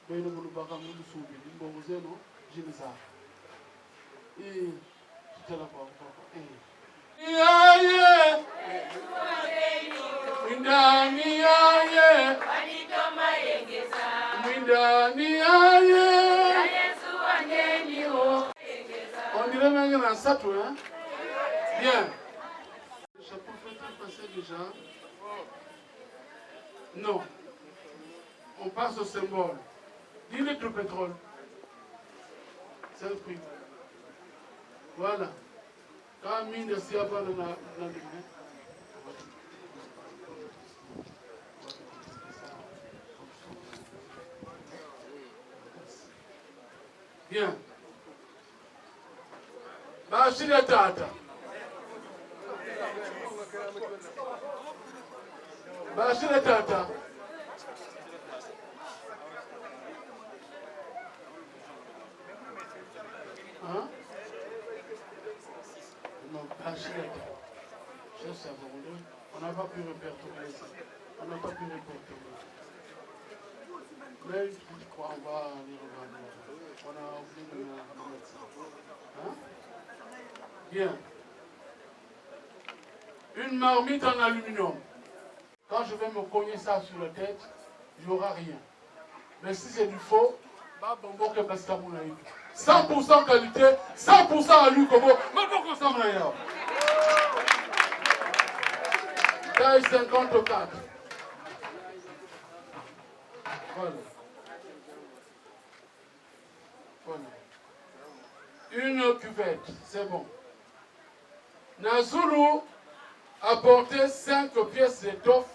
Mais nous ne pouvons pas nous souvenir. Nous avons dit non, je ne sais pas. Et c'était là pour Mwindani aye Mwindani aye On dirait même qu'il y a un satou, hein? Bien. Je peux faire passer déjà. Non. On passe au symbole. 10 litres de pétrole. C'est le prix. Voilà. Quand mine de siapa dans la lumière. Bien. Bashira tata. Bashira tata. Hein? Non, Bashira tata. Je sais, on n'a pas pu répertorier ça. On n'a pas pu répertorier. Mais je crois qu'on va les regarder. On a oublié de mettre ça. Hein? Bien. Une marmite en aluminium. Quand je vais me cogner ça sur la tête, il n'y aura rien. Mais si c'est du faux, 100% qualité, 100% à lui comme mais pourquoi ça me l'a taille 54. Voilà. Voilà. Une cuvette, c'est bon. Nazulu a porté 5 pièces d'étoffe.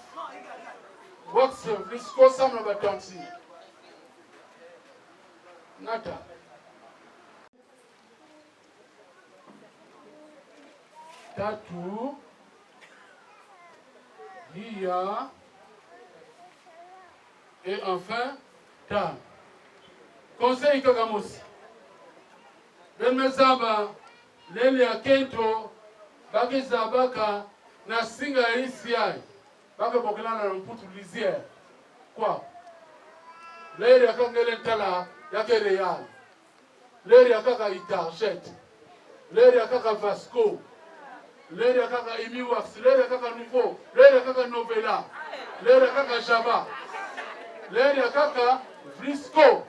Wax visco samna batansi. Nata. Tatu. Hiya. Et enfin, ta. Conseil Kagamosi. Benmezaba, Lele Akento, Baki Zabaka, Nasinga Isiai, Baka Bokelana Ramputu Lizier. Quoi? Lele Akangele Tala, Yake Real. Lele Akaka Itarchet. Lele Akaka Vasco. Lele Akaka Imiwax. Lele Akaka Nouveau. Lele Akaka Novella. Lele Akaka Java. Lele Akaka Vrisco.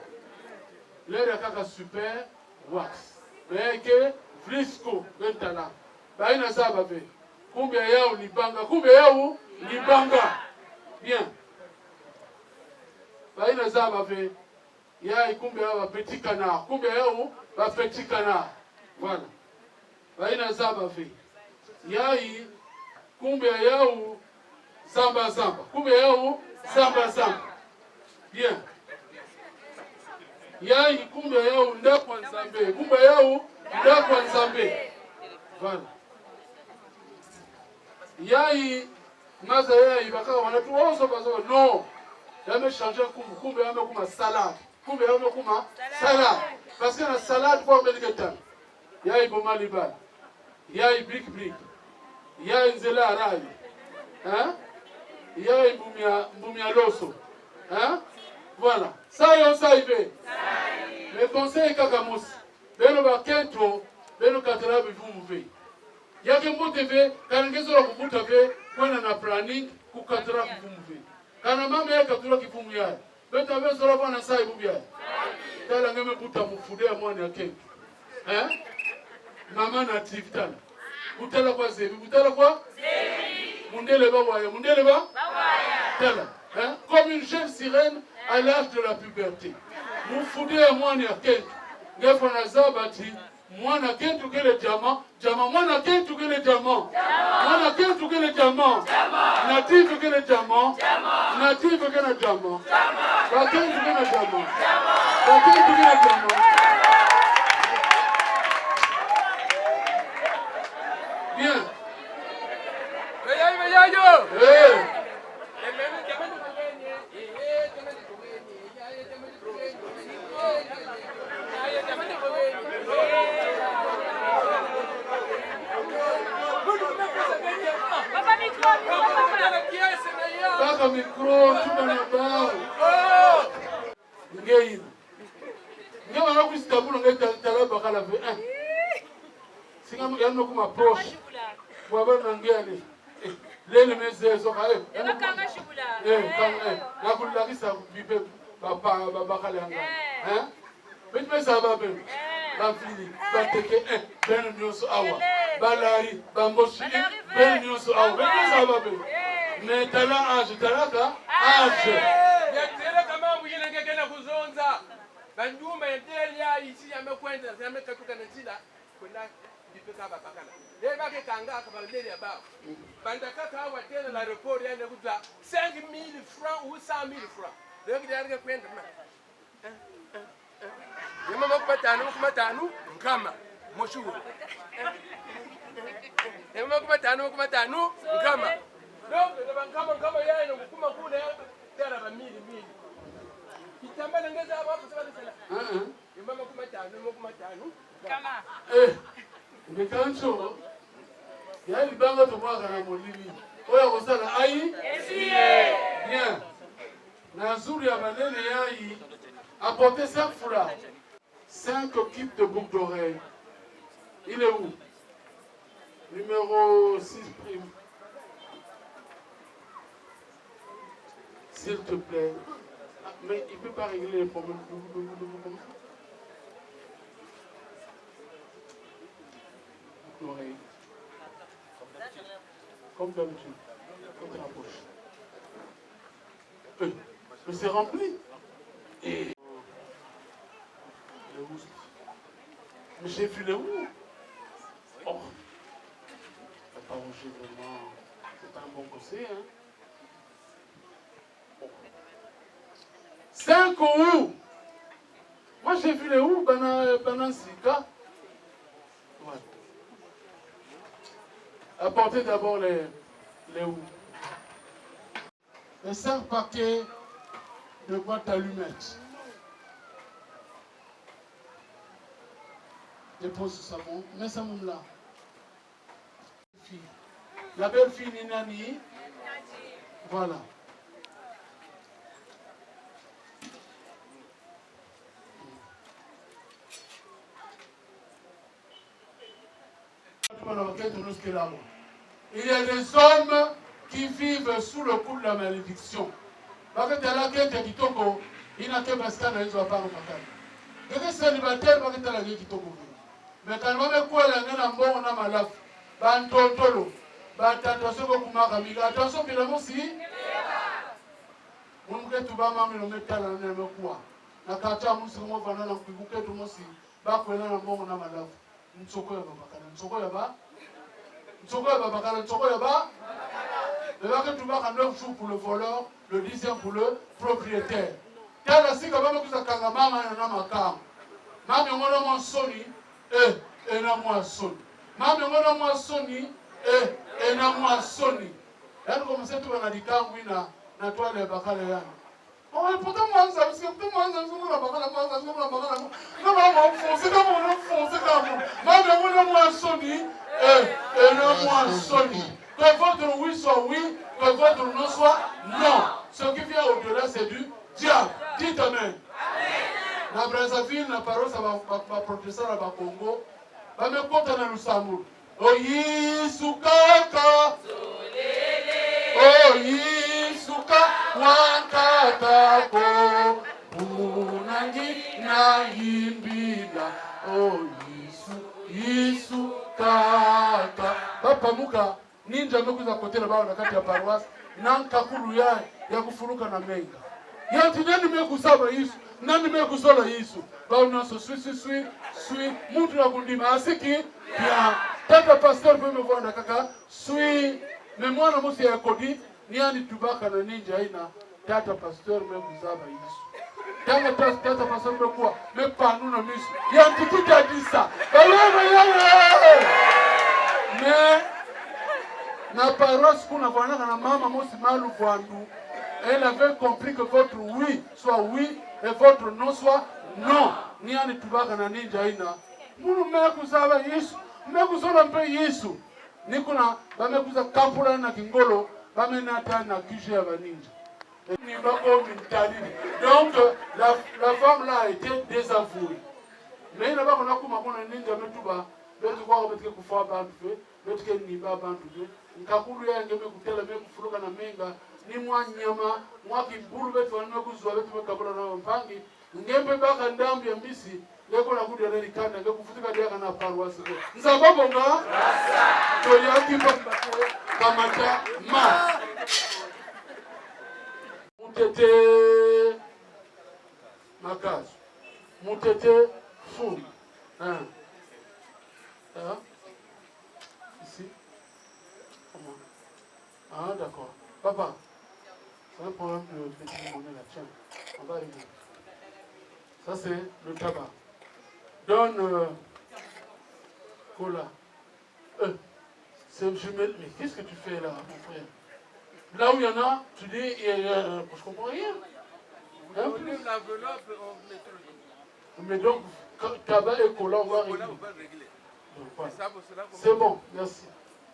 Lele Akaka Super Wax. Mais que Vrisco Bentala. Baina Zaba ve. Kumbe yao Libanga. Kumbe yao Libanga. Bien. Baina Zaba ve. Yai kumbe yao Petit Canard. Kumbe yao Petit Canard. Voilà. Baina Zaba ve. Yai kumbe yao Zamba Zamba. Kumbe yao Zamba Zamba. Bien. Yai kumbe yao Ndakwa Nzambe. Kumbe yao Ndakwa Nzambe. Voilà. Yai maza yai baka wanatu oso bazo no. Yame changer kumbe yame kuma salade. Kumbe yame kuma salade. Parce que la salade pour Belgetan. Yai boma libal. Yai brick brick. Yai nzela arayi. Hein? Yai mbumia loso. Hein? Voilà. Ça y est, ça y est. Le conseil Kakamus. Beno bakento, beno katara bivumu. Yake moteve, kanangezo la kubuta ve, kwena na planning, kukatara bivumu. Kana mama yake katura kifumu yae. Beta ve sola bana sai bubia. Tala ngeme buta mufude ya mwana yake. Hein? Mama na tiftan. Butala kwa zebi, butala kwa zebi. Mundele ba waya, mundele ba waya. Tala, hein? Comme une jeune sirène à l'âge de la puberté. Mufude ya mwana yake. Ngefo na zabati mwana kentu kele jama mwana kentu kele jama mwana kentu kele jama native kele jama native kele jama bakentu kele jama bakentu kele jama. Bien. bao. Ngei. Ngei wana kusitabula ngei talaba kala ve. Singa yano kuma poche. Baba nangeli. Lele mezezo kae. Kanga shibula. Na kulakisa bibe baba kala anga. Betme sababe. Ba fili ba teke ben nyoso awa. Balari bamboshi ben nyoso awa. Betme sababe. Mais tala âge talaka âge. Ya tele kama mwingine ngekena kuzonza. Banduma endelia ici amekwenda amekatuka na jila kwenda dipeka babakala. Leba ke kanga akabalele ba. Bandaka ka wa tele la report ya nekuza 5000 francs ou 100000 francs. Leba ke kwenda ma. Yema kumatanu nkama moshugo. Yema kumatanu nkama. Donc kama yeye nkuma kule tera ba mili. Kitamba ngeza hapo sababu sala. Yema kumatanu. Kama. Ngekancho. Yali banga to mwaka na molimi. Oya kosala ai? Esie. Bien. Na nzuri ya manene yai apporter 5 foulards. 5 kits de boucles d'oreilles. Il est où? Numéro 6 prime. S'il te plaît. Ah, mais il ne peut pas régler les problèmes de vous comme ça. L'oreille. Comme d'habitude. Comme la poche. Mais c'est rempli. Et... Mais j'ai vu les où? Oh. T'as pas rangé vraiment. C'est pas un bon conseil, hein? Oh. 5 où? Moi j'ai vu les où? Banan Sika. Voilà. Apportez d'abord les où. Les 5 paquets de boîtes allumettes. Dépose ce savon, mets ça même là. La belle fille Ninani. Voilà. Il y a des hommes qui vivent sous le coup de la malédiction. Parce que la quête du Togo, il n'a que Bastan à Isoa par le Macan. Il y a des célibataires qui ont la quête du Togo. Mais quand on me quoi la nana bon na malaf, bantotolo, bantatosho kumaka miga, attention que la mosi. On me tout bas maman le mettre la nana quoi. Na kata musi mo vana na kubuke tu mosi, ba ko na bon na malaf. Nsoko ya babakana, nsoko ya ba. Nsoko ya babakana, nsoko ya ba. Le bac tout bas 9 jours pour le voleur, le 10e pour le propriétaire. Tala sika baba kusakanga mama na makam. Mama ngona mo soni. Na moissonne. Mame ngona moissonne na moissonne. Yani comme ça tu vas dire oui na toile bakala yana. Oh pourtant moi ça parce que tout moi ça sur la bakala pas sur la bakala. Non non foncer comme on foncer comme. Mame ngona moissonne na moissonne. Que votre oui soit oui, que votre non soit non. Ce qui vient au-delà c'est du diable. Dites amen. Na Brazzaville na parole ça va protester na Congo. Va me compter na Lusambo. Oyisukaka Oyisuka wakatako Unangi na yimbina Oyisukaka Papa muka ninja mekuza kotela bao na kati ya paroisse nankakulu ya kufuruka na menga. Yanti nani mekusaba Yesu? Nani mekusola Yesu? Bao naso sui mtu na kundima asiki bien. Tata pasteur peut me voir kaka sui mais moi na musi ya kodi ni ani tubaka na ninja ina tata pasteur mekusaba Yesu. Tata pasteur mekuwa mepanu na misu. Yanti tuta disa. Mais na paroisse kuna vanaka na mama mosi malu vandu. Elle avait compris que votre oui soit oui et votre non soit non. Ni ani tubaka na ninja ina. Munu mekusaba Yesu. Mekusona mpe Yesu. Nikuna bamekuza kapula na kingolo bamenata na kije ya baninja. Donc, la femme là a été désavouée. Mais il n'a pas qu'on a comme on a ninja metuba, l'autre quoi on peut kufa bantu, l'autre qui n'y va bantu. Nkakulu ya ngeme kutela me kufuruka na menga ni mwa nyama mwa kibulu betu wanime kuzwa betu mekabula na mpangi ngembe baka ndambi ya mbisi leko na kudi ya nani kanda nge kufutika diaka na paruwasi nzababo nga toya kipa kamata ma mutete makazu mutete fou hein ici comment ah d'accord papa c'est un problème de petit monnaie là tiens on va arriver ça c'est le tabac donne cola c'est jumelle mais qu'est-ce que tu fais là mon frère là où il y en a tu dis je comprends rien hein? Mais donc tabac et cola on va régler voilà. C'est bon merci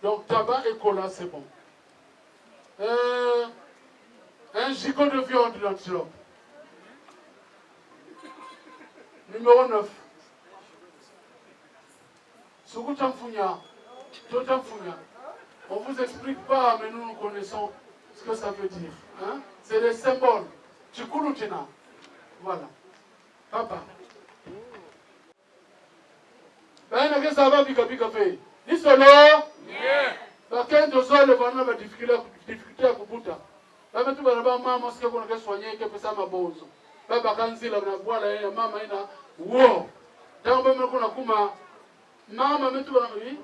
donc tabac et cola c'est bon un gigot de viande d'antilope numéro 9 Soukoutamfounia, Totamfounia. On ne vous explique pas, mais nous connaissons ce que ça veut dire. Hein? C'est des symboles. Chikulutina. Voilà. Papa. Ben, qu'est-ce que ça va, Bika fait? Dis solo. Parce que nous avons des difficultés à Kubuta. Baba tu baraba mama sike kuna ke soigner ke pesa mabozo. Baba kanzila na bwala ya mama ina wo. Tango mama kuna kuma mama metu bana oui.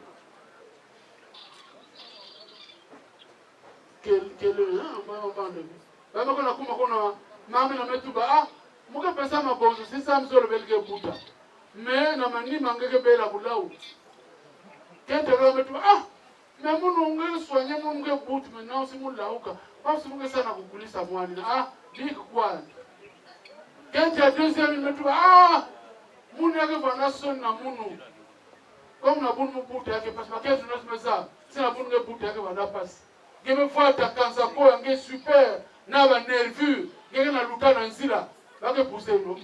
Quel on va de. Baba kuna kuma kuna mama na metu ba ah muke pesa mabozo si ça mzolo belge buta. Mais na mani mangeke bela bulau. Kete ro metu ah mais mon ongle soigner mon ongle bout maintenant si mon lauka. Parce que ça n'a pas moi. Ah, dis quoi? Quand tu as deuxième minute, ah, mon nègre va naître na mounou. Comme la bonne boute avec parce que qu'est-ce que ça? C'est la bonne boute avec va passer. Je me vois ta cancer quoi, un super, n'a pas nerveux, il y a la luta dans zila. Va que pousser nous.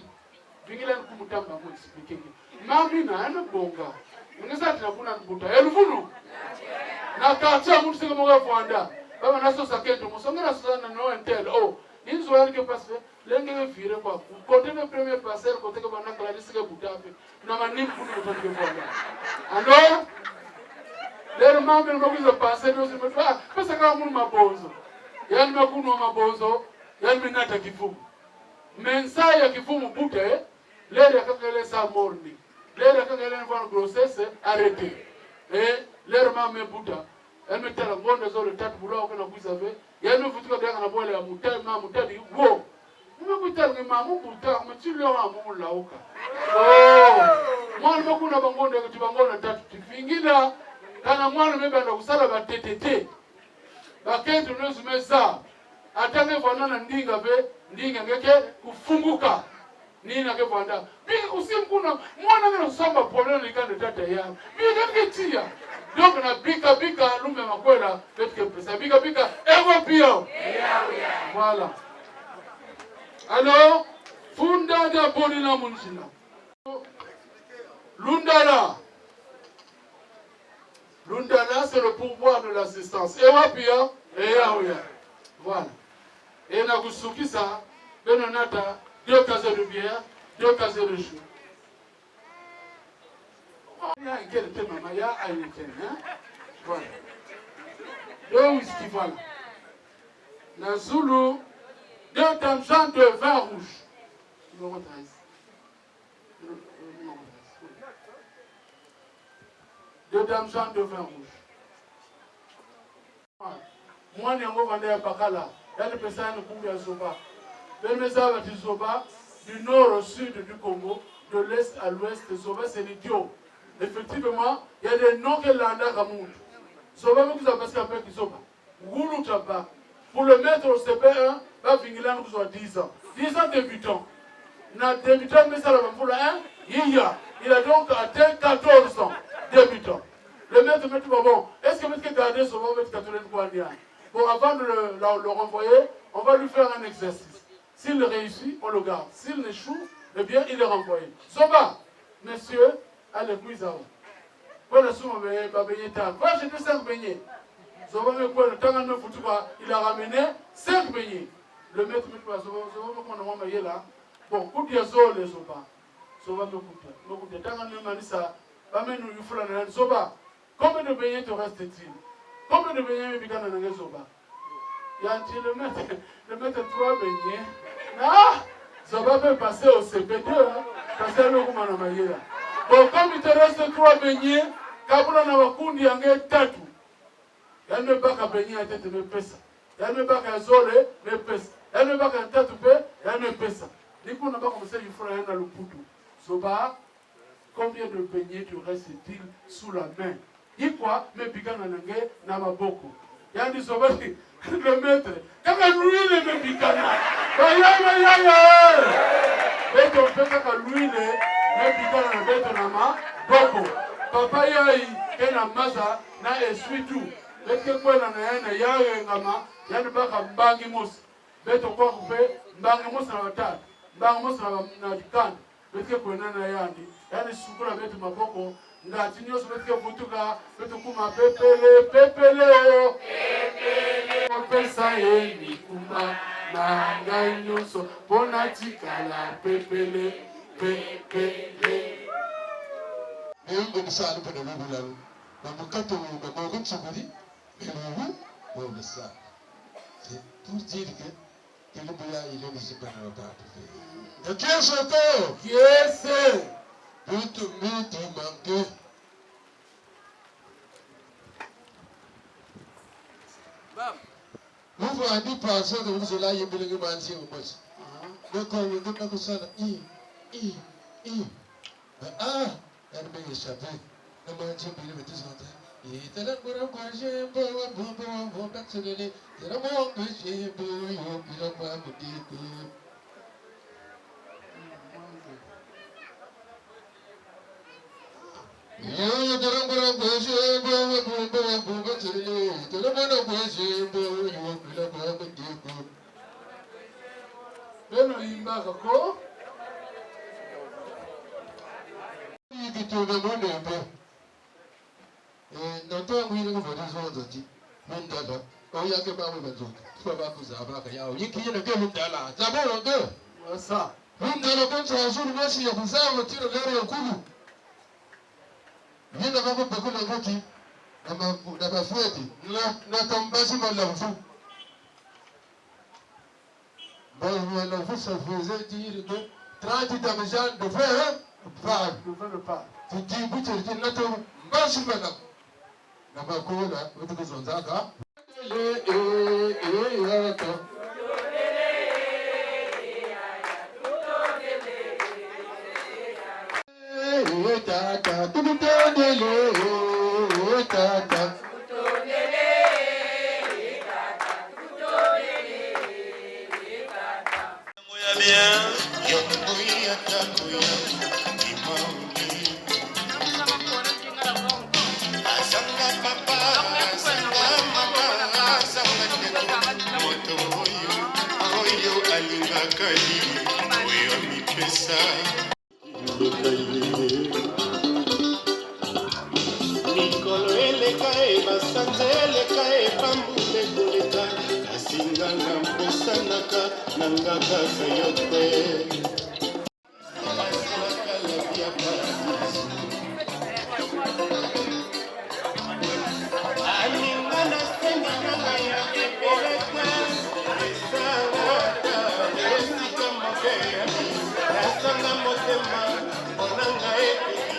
Vingila n'kumutamba moi expliquer. Mami na un bon gars. On est ça tu n'as pas boute. Elle vous nous. Na quartier mon c'est comme on va baba naso saketo musongera sana no entel oh inzo yake passe lenge vire kwa côté le premier passer côté que bana kala disike butafe na manim pour le côté voilà alors les membres no kuzo passer no se metwa pesa kama mun mabozo yani makuno mabozo yani minata kifumu mensa ya kifumu bute lele kakele sa morning lele kakele une grossesse arrêtée et les membres buta elle me tell ngonde zo le tatu bulo kana kuzabe yani futuka bya kana bole ya mutai ma mutadi wo nimekuita ni mamu buta mchilo wa mamu lauka mwana makuna bangonde kuti bangonde tatu tifingila kana mwana mebanda kusala batetete bakento nozumeza atange vanana ndinga be ndinga ngeke kufunguka nina ke vanda bi usimkuna mwana ngena samba pole likande tata ya bi ngeke tia donc na bika lume makwela peut-être que bika ego pio voilà alors funda da bonina munjina Lundala c'est le pouvoir de l'assistance ego pio voilà et na kusukisa benonata 2 cases de bière 2 cases de jus. Il y a quel thème, il y a un thème, hein? Voilà. 2 whisky, voilà. La Zulu, 2 tamjans de vin rouge. Numéro 13. Numéro 13. 2 tamjans de vin rouge. Moi, je vais vendre à Bakala. Il y a des personnes qui ont Zoba. Les messages de Zoba, du nord au sud du Congo, de l'est à l'ouest, Zoba, c'est l'idiot. Effectivement, il y a des noms que l'anda Kamoud. Zoba, vous avez passé avec Zoba. Goulou Taba. Pour le mettre au CP1, va finir là, vous avez 10 ans. 10 ans débutant. Débutant, mais ça va pour la 1, il a donc atteint 14 ans. Débutant. Le maître, bon, est-ce que vous avez gardé Zoba avec 80 ans? Bon, avant de le renvoyer, on va lui faire un exercice. S'il réussit, on le garde. S'il échoue, eh bien, il est renvoyé. Zoba, messieurs, allez, Kouizao. Voilà, va jeter 5 beignets. Zoba, il a ramené 5 beignets. Le maître me dit, Zoba, bon, où est Zoba, les Zoba? Zoba me coupe. Zoba, combien de beignets te reste-t-il? Combien de beignets me piquent dans Zoba? Il y a le maître 3 beignets. Ah! Zoba peut passer au CP2, passer à l'Okumana Mayela. Bon, comme il te reste 3 beignets, Kabula na wakundi yange tatu. Yane baka beignets à tête de pesa. Yane baka zole, me pesa. Yane baka tatu pe, yane pesa. Nico n'a pas commencé il faut rien dans le poutou. Zoba, combien de beignets te reste-t-il sous la main? Dis quoi? Me piquant nange na maboko. Yandi Zoba, le maître. Quand lui le me piquant. Beto mpeka lui le piquant na beto na maboko. Papa yai kena maza na eswitu. Beke kwena na yana yawe ngama yani baka mbangi musi. Beto kwa kupe mbangi musi na watatu. Mbangi musi na dikanda. Beke kwena na yandi. Yani sukula beto maboko. Ngati nyoso beke vutuka. Beto kuma pepele. Pepele o. Pepele. Pesa yeni kuma. Na ngai nyoso. Pona chikala. Pepele. Pepele. Mungu msali kwa ndugu langu. Na mkato Mungu msukuri. Mungu msali. C'est pour dire que le boula il est aussi pas dans le et qui est ce corps? Qui est ce? Tout manque. Vous voyez dit passer de vous là il me le manger au boss. Donc on me donne comme ça ah elle m'a échappé. Le manger il me dit ça. Et t'as la bonne manger bon personnel. T'as la bonne manger bon il a pas me dire que yo t'as la bonne manger bon personnel. T'as la bonne manger bon il a pas me dire que Beno imba kako. Il tourne le monde un peu. Et dans ton oui, nous faisons des autres. Mundala. Oh, il y a que pas de autres. Tu vas pas vous avoir qu'il y a. Il y a que Mundala. D'abord, deux. Ça. Mundala, quand tu as un jour, moi, si il y a vous ça, on tire vers le cou. Il n'y a pas beaucoup de gens qui. N'a pas fouetté. N'a pas si mal l'enfant. Bon, l'enfant, ça faisait dire que 30 d'argent de faire, pas. Tu dis, vous te dis, n'attends pas si mal. N'a pas couru là, vous te disons ça, car. Mikolo eleka e basanza eleka e pambule koleka kasinga na mposanaka na ngaka kayote alinga na senga nanga ya epeleka esangaka esika mokeya esanga motema onanga epekisi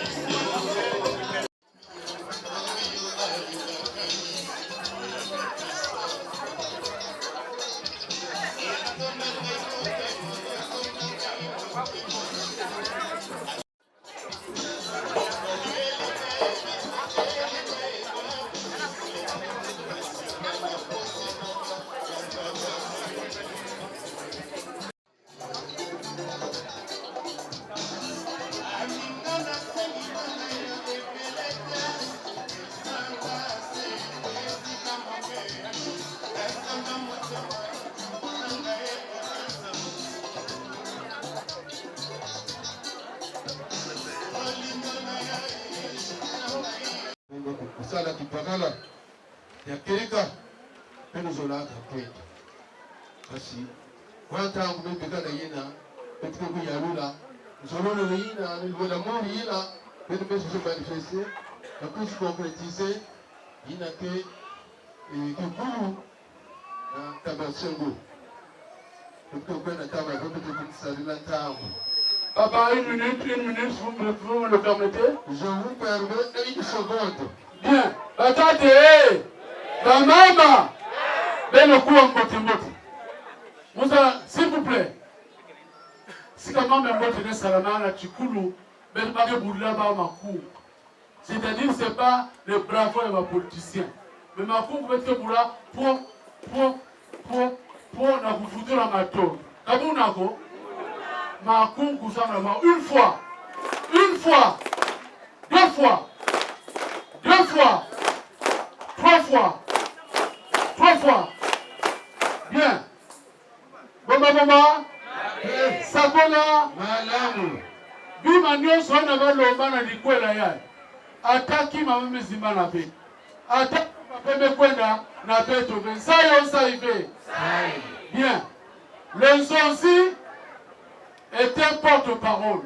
sala kipakala ya keleka peno zolaka kwetu kasi wantangu bebekana yina betike kuyalula nzololo yina nilwela mori yina peno beso se manifester na kusi concrétiser yina ke kikulu na tabasengo betike kwenda taba betike kumsalila ntangu. Papa, une minute, vous me le permettez? Je vous permets une seconde. Bien. Batate, Bamama, Beno Kouan Mbote. Moussa, s'il vous plaît. Si quand même Mbote de Salamana, Chikulu, Ben Bagé Boudla Makou. C'est-à-dire, ce n'est pas les bravos et les politiciens. Mais Makou, vous mettez Boula pour na kufutu la mato. Kabou Nako. Makou Koussanama, une fois, deux fois, trois fois. Bien. Bomba. Sakona. Malamu. Bima nyonso wana balomba na likwela yaye. Ataki mama mezimba na pe. Ataki mapembe kwenda na beto. Sayo saive. Bien. Le Nzonzi est un porte-parole.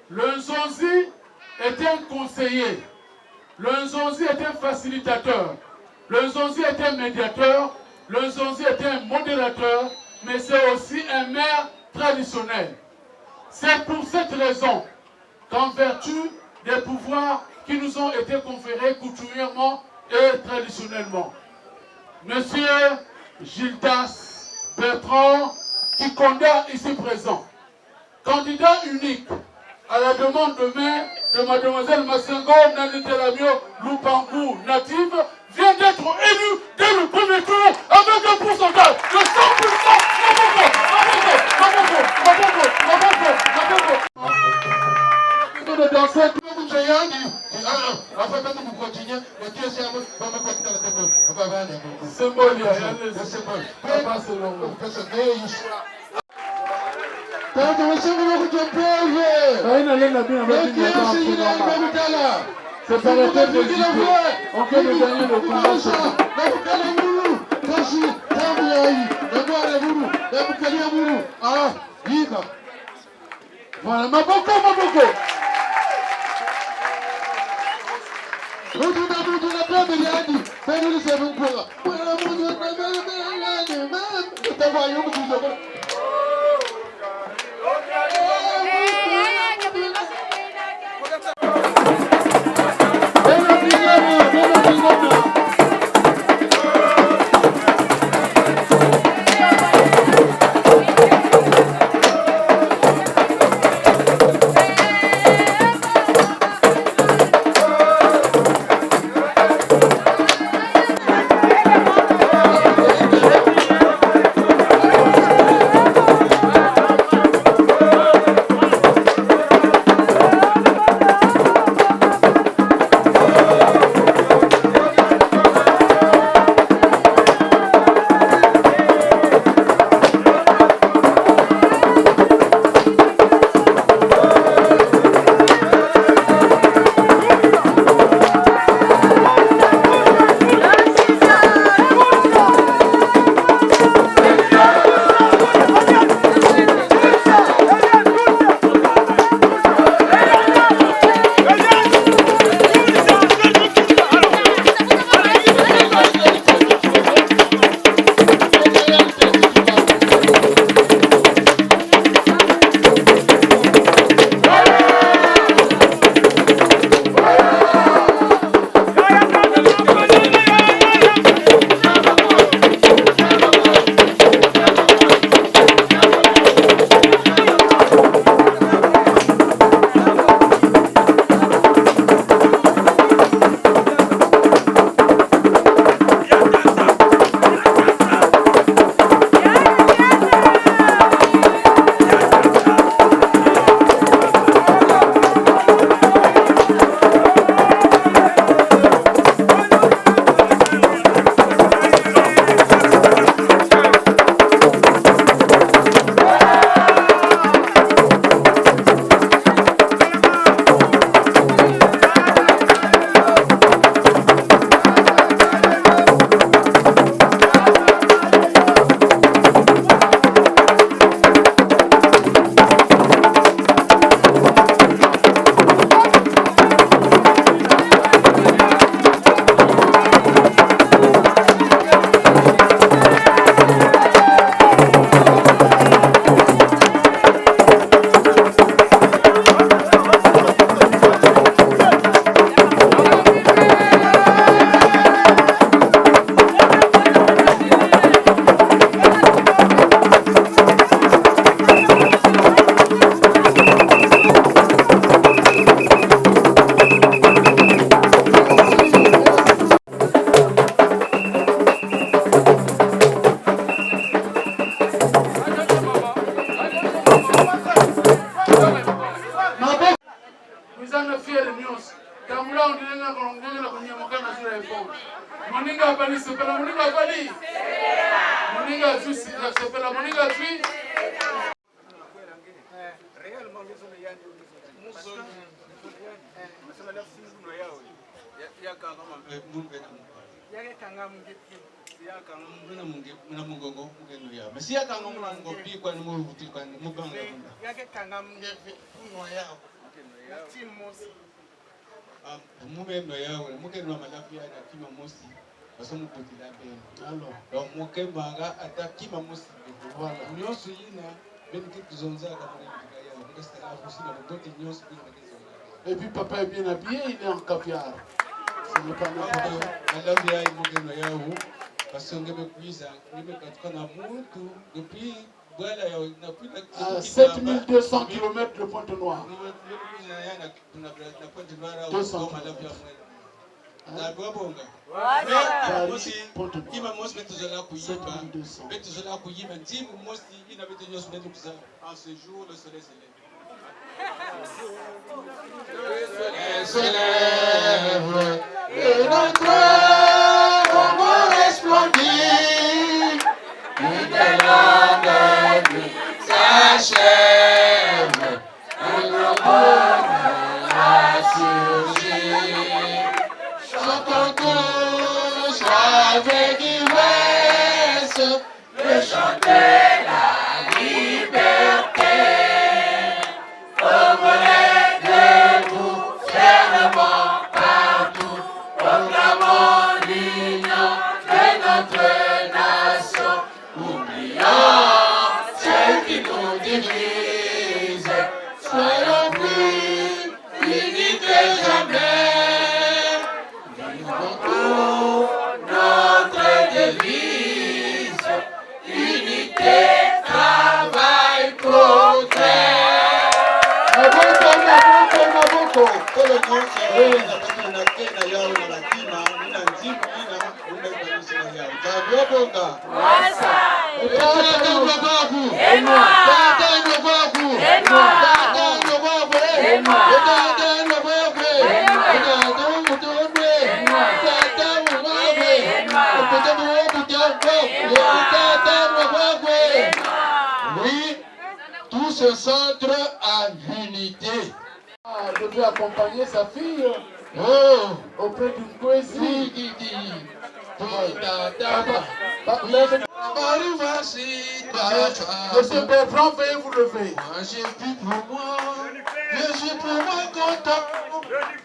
Le Nzonzi est un conseiller. Le Nzonzi est un facilitateur. Le Nzonzi est un médiateur. Le Nzonzi est un modérateur. Mais c'est aussi un maire traditionnel. C'est pour cette raison qu'en vertu des pouvoirs qui nous ont été conférés coutumièrement et traditionnellement, Monsieur Gildas Bertrand Kikonda, ici présent, candidat unique à la demande de main de mademoiselle Massengo Nanitelamio Lupangu, native, vient d'être élu dès le premier tour avec un pourcentage de 100%. C'est pas la tête de Dieu. On peut me gagner le combat. Voilà, Maboko. ndinga kolongela kunyamukana sura iPhone. Moninga bali sepela moninga bali. Moninga tu sepela moninga tu. Réellement besoin de yandu. Muso. Masala la fizi no yao. Ya kanga mumbe na mungu. Ya kanga mungu. Ya kanga muna mungongo mungeno yao. Mesi ya kanga muna mungo bi kwa ni muvuti kwa ni mubanga. Ya kanga mungu no yao. Timosi. Mungeno yao, mungeno malafia na kima mosi. Basomu potila bene. Alors, donc mukembanga atakima mosi. Voilà. Nyoso yina et puis papa est bien habillé, il est en caviar. Ce n'est pas n'importe quoi. À 7200 km de Pointe-Noire. 200 km. En ce jour, le soleil se lève. Se lève et notre ombre resplendit. Une grande nuit s'achève. Et le bonheur a surgi. Chantons tous avec ivresse le chant de la liberté. Comme les debout fermement partout, proclamons l'union de notre nation, oubliant ce qui nous divise. Soyons plus unis que jamais. Notre devise, unité, travail, progrès. Oui, tout se centre à l'unité. Devait accompagner sa fille auprès d'une poésie. Monsieur Bertrand, veuillez vous lever. Je suis pour moi, je suis pour moi content.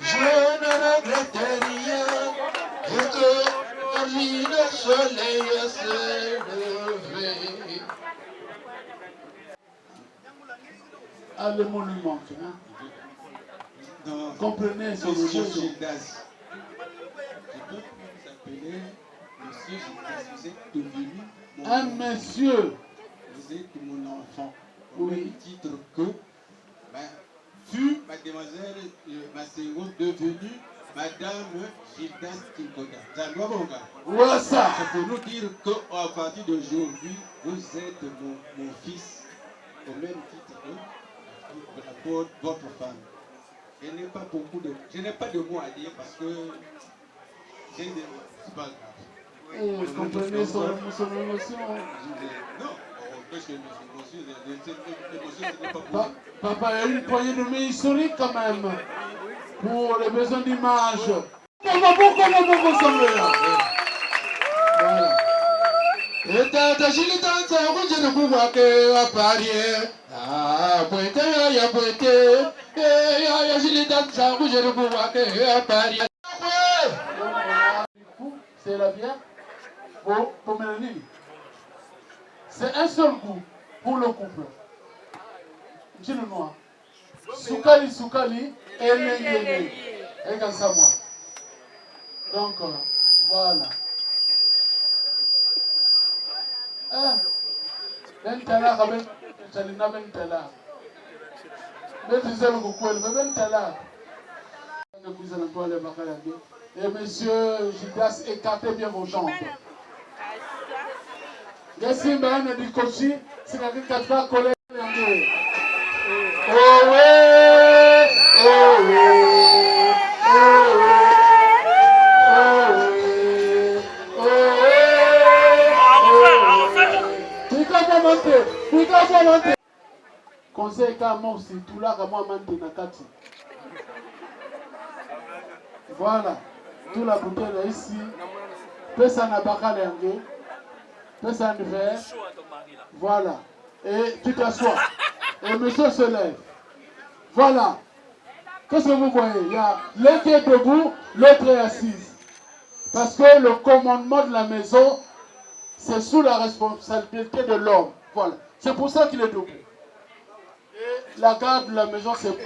Je ne regrette rien. Et que le soleil s'est levé. Ah, le monument, hein? Comprenez son Monsieur émotion. Gildas. Je peux vous appeler Monsieur Gildas. Vous êtes devenu mon Un monsieur. Vous êtes mon enfant. Au Oui. même titre que fut mademoiselle Massengo devenue Madame Gildas Kinkoda. Ouais, ça. C'est pour nous dire qu'à partir d'aujourd'hui, vous êtes mon fils. Au même titre que votre femme. Je n'ai pas de mots à dire parce que c'est pas grave. Vous comprenez son émotion. Non, parce que l'émotion, ce n'est pas pour Papa, il y a une poignée de main historique quand même. Pour les besoins d'image. Comment vous semblez là? Voilà. Et tata Gildas, ça vous dit de pouvoir que à Paris. Ah, pointe, ya pointe. Ya Gildas, ça vous dit de pouvoir que à Paris. C'est la bière pour Mélanie. C'est un seul goût pour le couple. J'ai le noir. Soukali et Nengue. Et comme ça, moi. Donc, voilà. Bentala, Chalina Bentala. Et monsieur Gildas, écartez bien vos jambes. Merci, madame Dikochi. C'est quelqu'un qui va coller. Oh ouais, oh ouais, oh ouais. conseil kama usitulaka mwa mante na kati. Voilà, tout la bouteille ici. Pesa na bakale yange. Pesa en verre. Voilà. Et tu t'assois. Et monsieur se lève. Voilà. Qu'est-ce que vous voyez? Il y a l'un qui est debout, l'autre est assise. Parce que le commandement de la maison, c'est sous la responsabilité de l'homme. Voilà. C'est pour ça qu'il est debout. Et la garde de la maison, c'est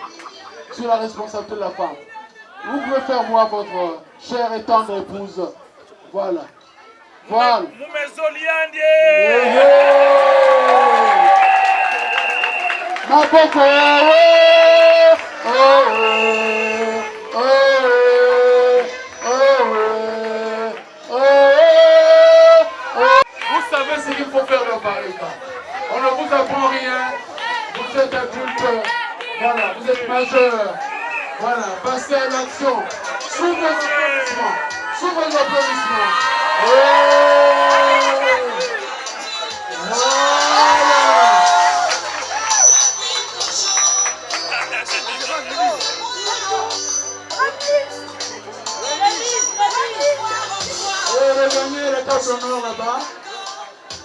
sous la responsabilité de la femme. Vous pouvez faire voir votre chère et tendre épouse. Voilà. Voilà. Vous savez ce qu'il faut faire dans pareil cas. On ne vous apprend rien. Vous êtes adulte. Voilà, vous êtes majeur. Voilà, passez à l'action. Sous vos applaudissements. Sous vos applaudissements. Et regagnez la table d'honneur là-bas.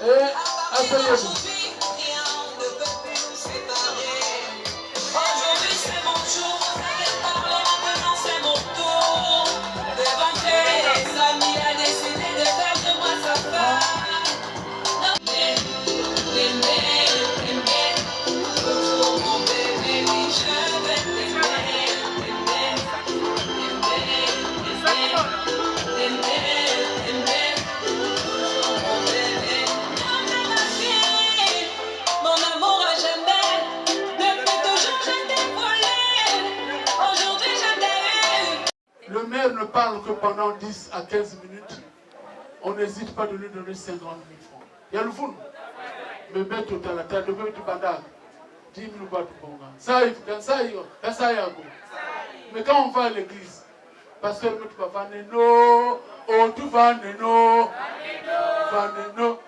Et asseyez-vous. Le maire ne parle que pendant 10 à 15 minutes. On n'hésite pas de lui donner 50 000 francs. Il y a le fond. Mais mettre au talata, le même du bandage. 10 000 bahts pour moi. Ça, mais quand on va à l'église, parce que le maître va faire Neno, oh, tu vas Neno, Neno,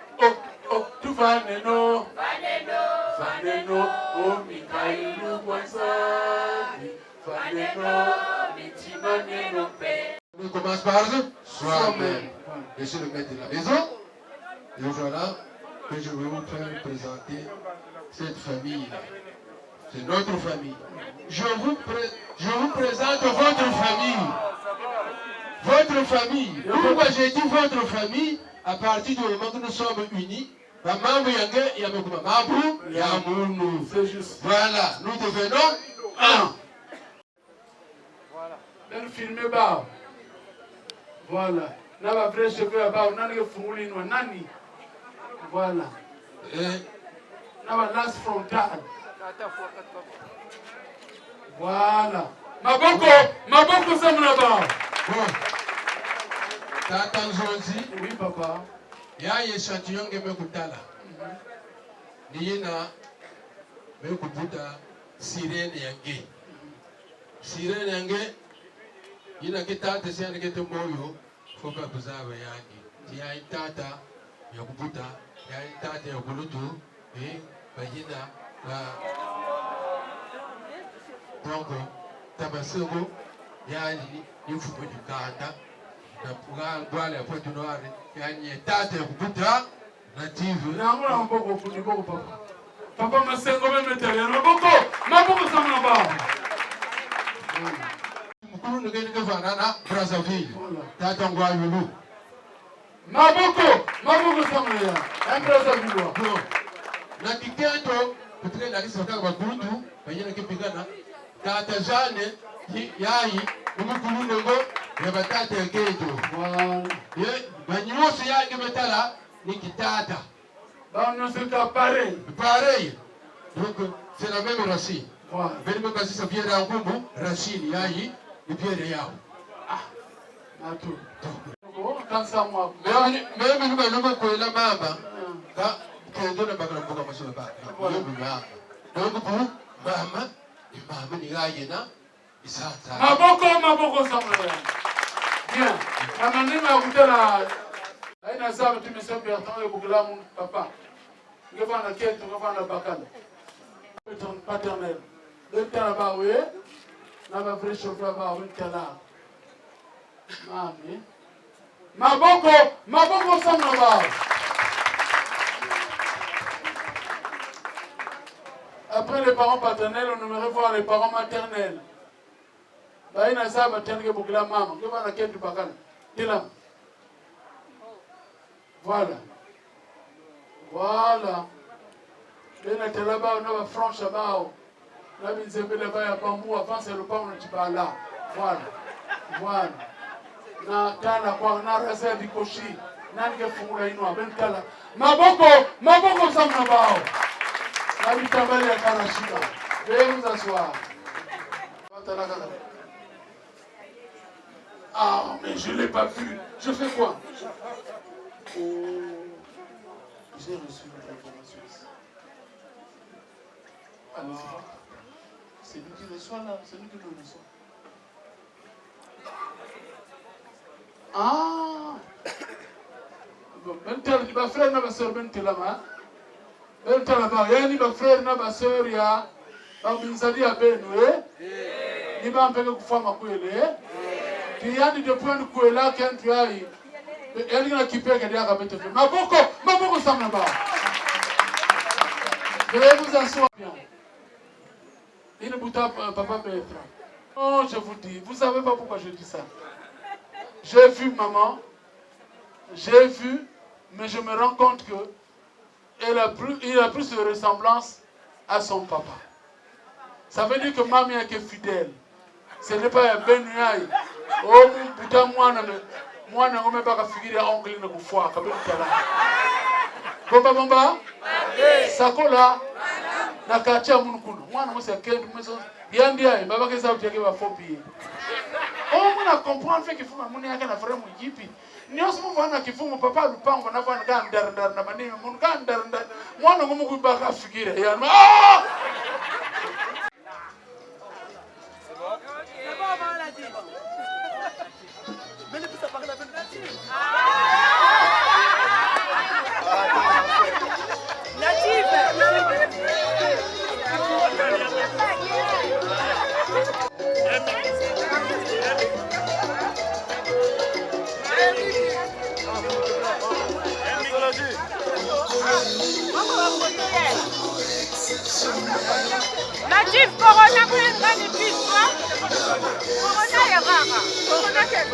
oh, tu vas Neno, Neno, oh, Mikaïlou, Boisani, Neno. On commence par soi-même. Je suis le maître de la maison. Et voilà que je vais vous faire présenter cette famille-là. C'est notre famille. Je vous présente votre famille. Votre famille. Pourquoi j'ai dit votre famille? À partir du moment que nous sommes unis, voilà, nous devenons un. Même filmer bas. Voilà. Là, va vrai cheveux là-bas. On a les fourrures nani. Voilà. Là, va l'as frontal. Voilà. Maboko, ça me là-bas. Bon. Tata Nzonzi. Oui, papa. Il y a un échantillon qui me coûte là. Il y a un sirène yangue. Sirène yangue. Il y a un tata qui est un moyo. Faut pas vous avoir yangue. Il y a un tata. Il y a un tata qui est un bulutu. Et il y a donc, Tabasego, il y a une fouille du Kanda. Voilà, il faut que nous ayons un tata qui est native. Non, on va beaucoup, papa. Papa m'a fait un peu de terrain. Maboko, ça me va. Nous avons Brazzaville. Tata Ngwayulu. Maboko, ça me va. Un Brazzaville. Na kikento kutoka na lisa kama bakundu banyana kipigana tata jane yayi umukulunde ngo ya batata yeketo ye banyoso yange betala ni kitata banyoso ka pareil donc c'est la même racine belle même kasi ça vient d'un ngumbu racine yayi ni pierre yao atu kansa moi même nous ko la mama ka kendo na bagala mboga masho ba donc pour mama ni gayena isata maboko samala bien kama nini ya kutana aina sababu tumesema ya tangu kugulamu papa ngefana kento ngefana bakana paternel bentala ba we na ba vrai chauffeur ba bentala mami maboko sama ba. Après les parents paternels, on aimerait voir les parents maternels. Baina sa maternelle pour la maman. Que va la quête du bacan. Dilam. Voilà. Voilà. Bena telaba on a franche bao. La bizembe là-bas ya bambou avant c'est le pain on dit pas là. Voilà. Voilà. Na tala kwa na rasa di koshi. Nange fungula ino bentala. Maboko sama bao. Veuillez vous asseoir. Ah, mais je ne l'ai pas vu. Je fais quoi? Oh, j'ai reçu votre information ici. Alors, c'est lui qui reçoit là, c'est lui qui le reçoit. Ah, bon, ben ma frère n'a pas soeur ben telama. Ben talaba, yani ba frère na ba sœur ya ba binzali ya benu ni ba mpeke kufama kwele ti yani de point kwela kentu yayi yani na kipeke dia kabete fe maboko samna ba. Veuillez vous asseoir bien. Il ne bouta papa maître. Oh, je vous dis, vous savez pas pourquoi je dis ça. J'ai vu maman, j'ai vu, mais je me rends compte que il a plus de ressemblance à son papa. Ça veut dire que mamie est fidèle. Ce n'est pas un benuaï. Oh, putain, moi, on ne peut pas figurer oncle ne vous fois. Bomba, Sakola, Nakacha Munkun. Moi, je sais que Yandia, Baba Kesa, tu as fait phobie. Oh, on comprend qu'il faut m'amener à la frère Mujipi. Nyosu mwana kifumu papa lupango na bwana gandar na manini mun gandar mwana ngumu kubaka fikire ya ah c'est bon on l'a dit mais le plus ça parle la bonne Natif, Corona, vous êtes pas des puces, quoi? Corona est rare. Corona est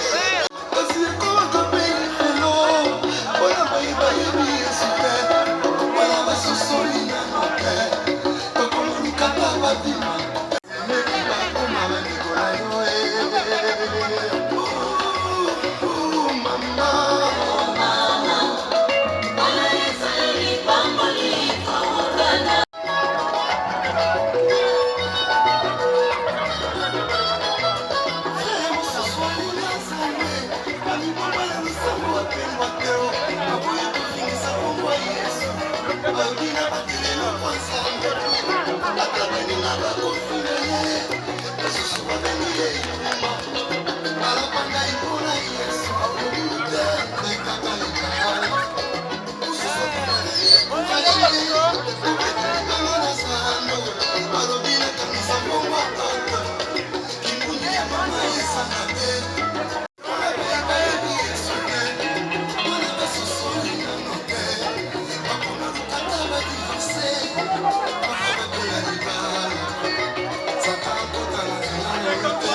Thank you.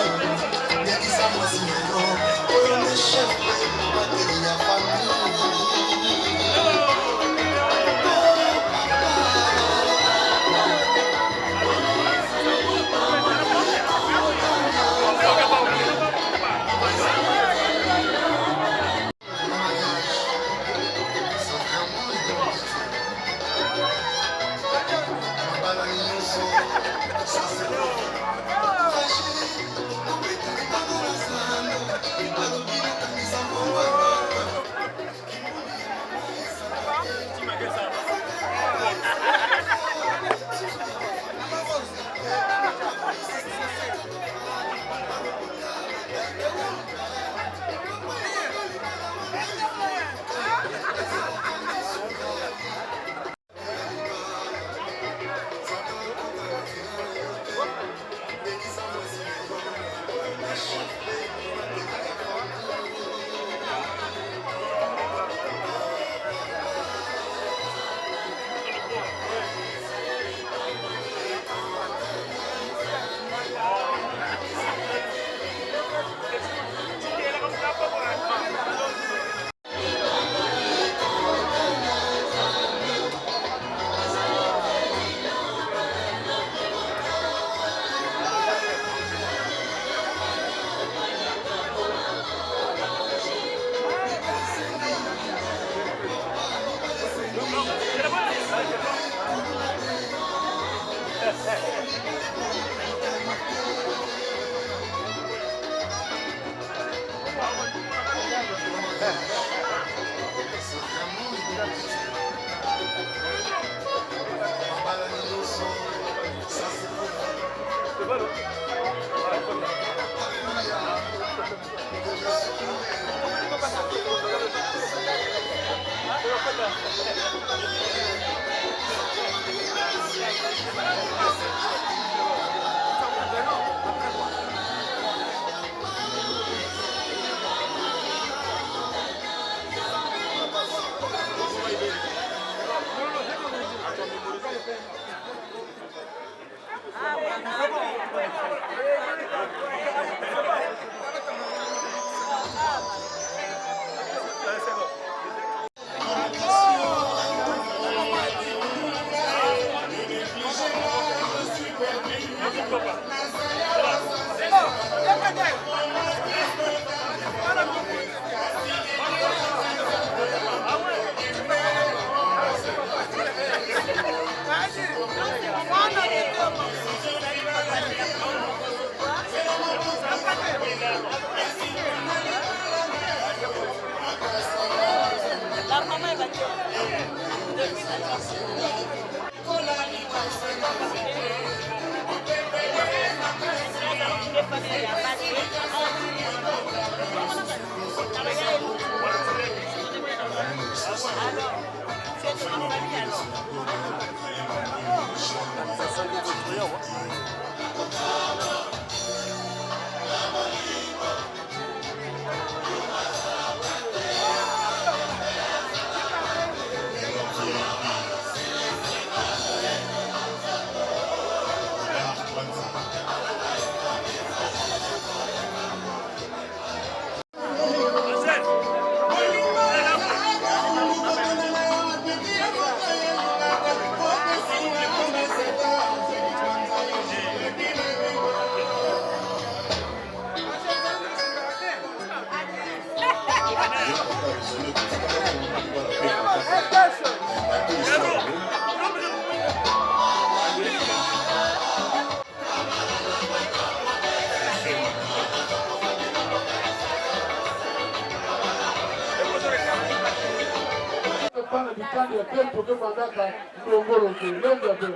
Pana vitani ya tempo kwa ndaka ndongoro lenga be.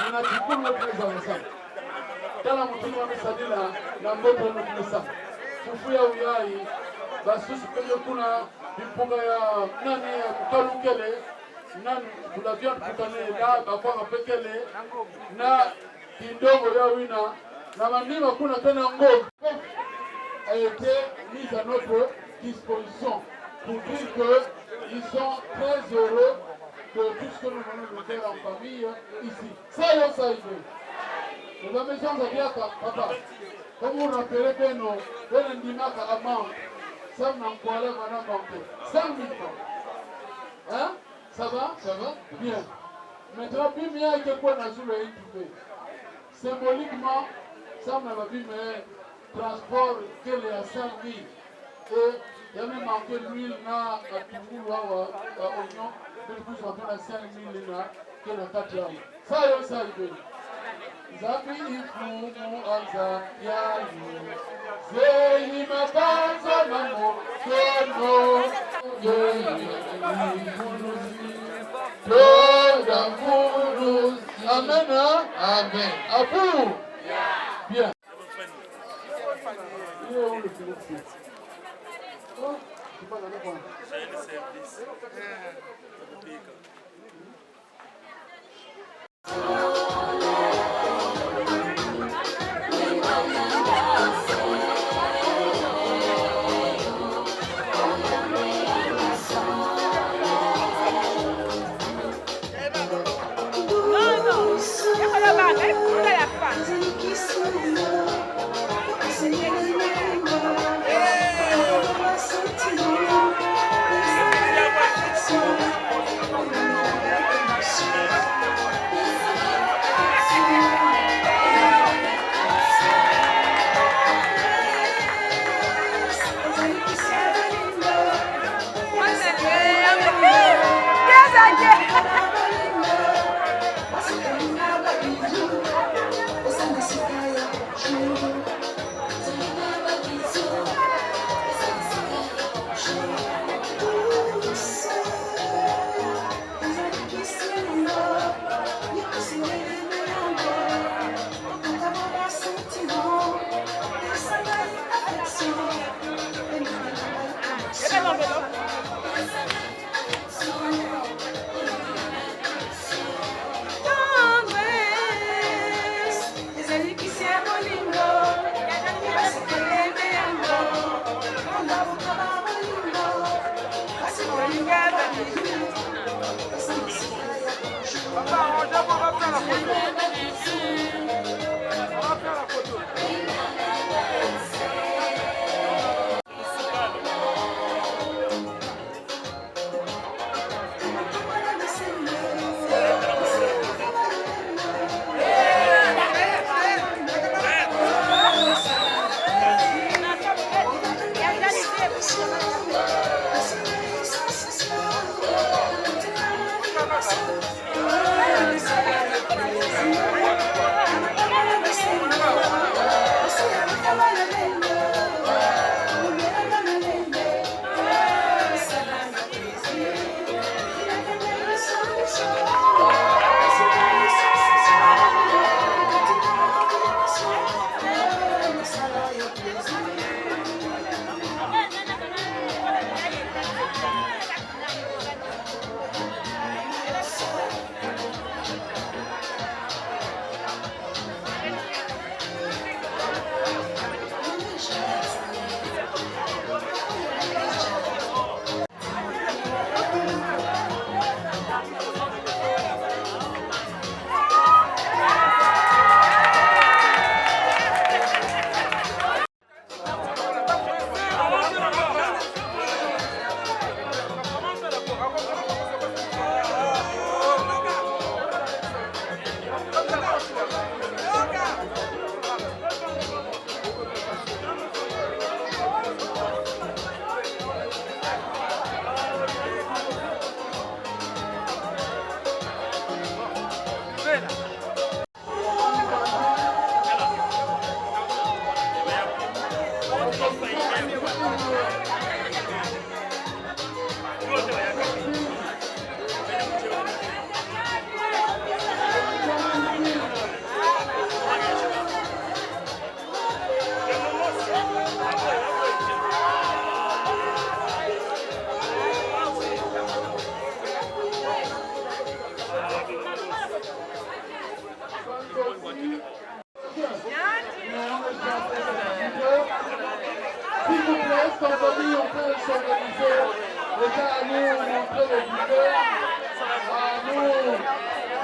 Ninashukuru kwa sana. Kala mtini wa misadila na mboto na kumisa. Fufu ya uyai basusi kwenye kuna mpunga ya nani ya kukalukele nani kulavia kutane la bakwa pekele na kindogo ya wina na manima kuna tena ngombe a été mise à notre disposition pour dire qu'ils sont très heureux de tout ce que nous venons de faire en famille ici. Ça y est, ça y est. La maison de Diaka, papa, comme vous rappelez bien, nous, on dimanche à la manque, ça n'a pas l'air de manquer. 5 000 francs. Hein? Ça va? Ça va? Bien. Maintenant, puis bien, il y a quoi dans le pays. Symboliquement, ça m'a vu, mais transport qu'il est à 5 000. Et il y a même manqué l'huile à Toulouse ou à Oignon, que le plus en à 5 000 là, qui est dans 4 ans. Ça y est, ça y est. Zabi ifumu anza yayu Zeyi mabanza mamo Tono Yeyi Munuzi Toda Munuzi Amen, hein? Amen. À vous? Bien. Il est où le Philippe? Oh, je ne sais pas dans le coin. J'ai le service.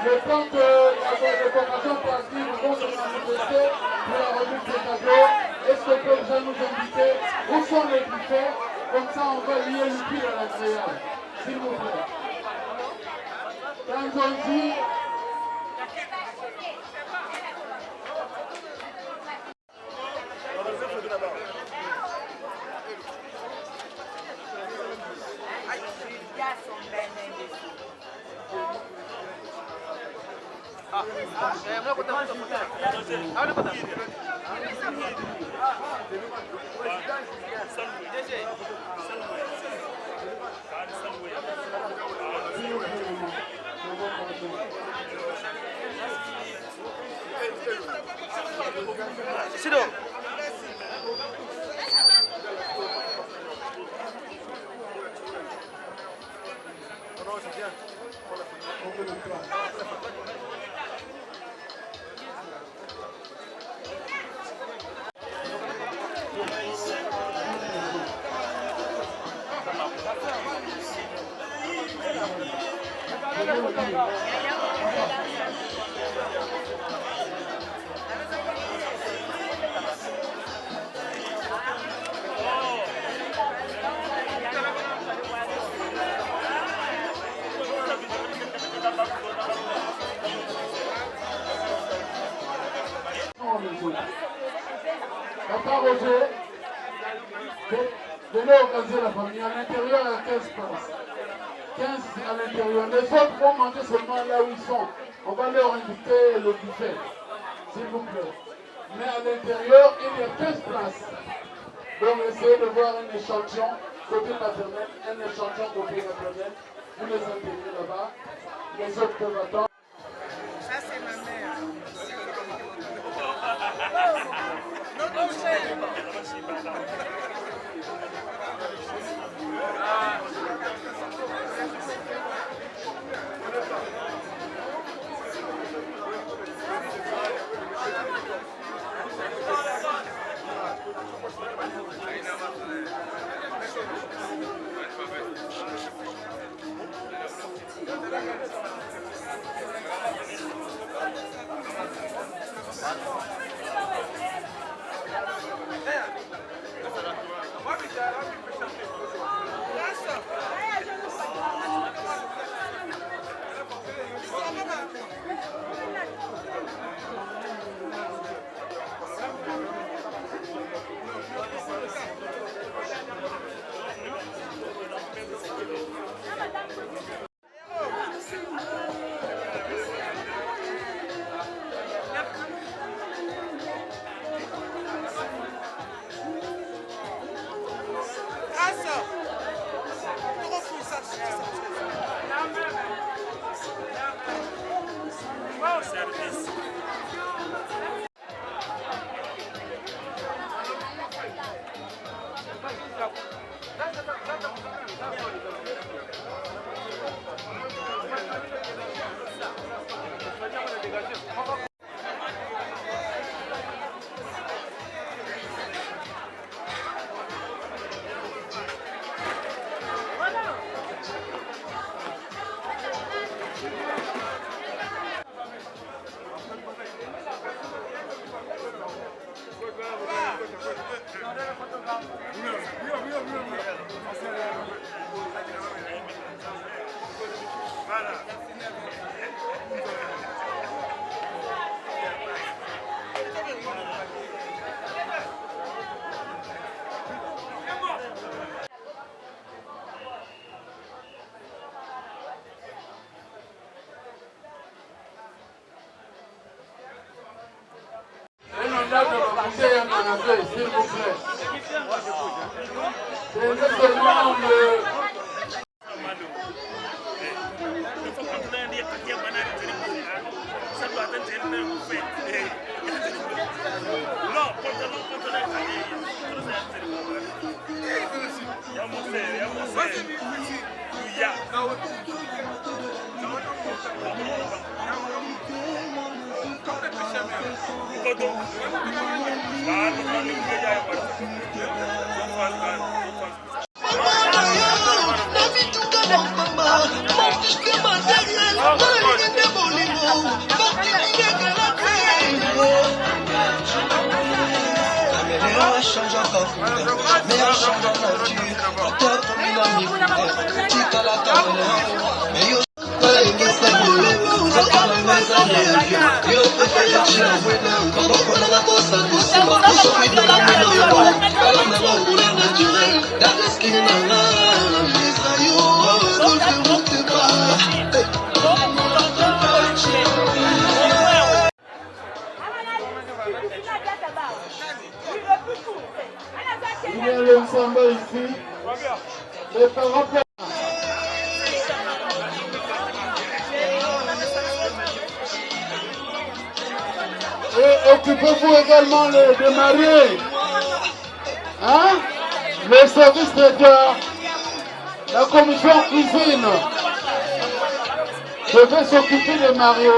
Le temps que la décoration tardive vont se manifester pour la remise des cadeaux, est-ce que peut déjà nous inviter? Où sont les buffets? Comme ça, on va lier l'utile à l'agréable. S'il vous plaît. Quand on dit... Papa Roger, venez organiser la famille. À l'intérieur, il y a 15 places. 15 à l'intérieur. Les autres vont manger seulement là où ils sont. On va leur inviter le buffet, s'il vous plaît. Mais à l'intérieur, il y a 15 places. Donc essayez de voir un échantillon côté paternel, un échantillon côté maternel. Vous les intégrez là-bas. Les autres peuvent attendre. Ça, c'est ma mère. candidate va bouger un canapé, s'il vous plaît. C'est seulement le... Il y a le samba ici. Les parents et occupez-vous également des mariés. Hein? Le service traiteur, la commission cuisine devait s'occuper des mariés.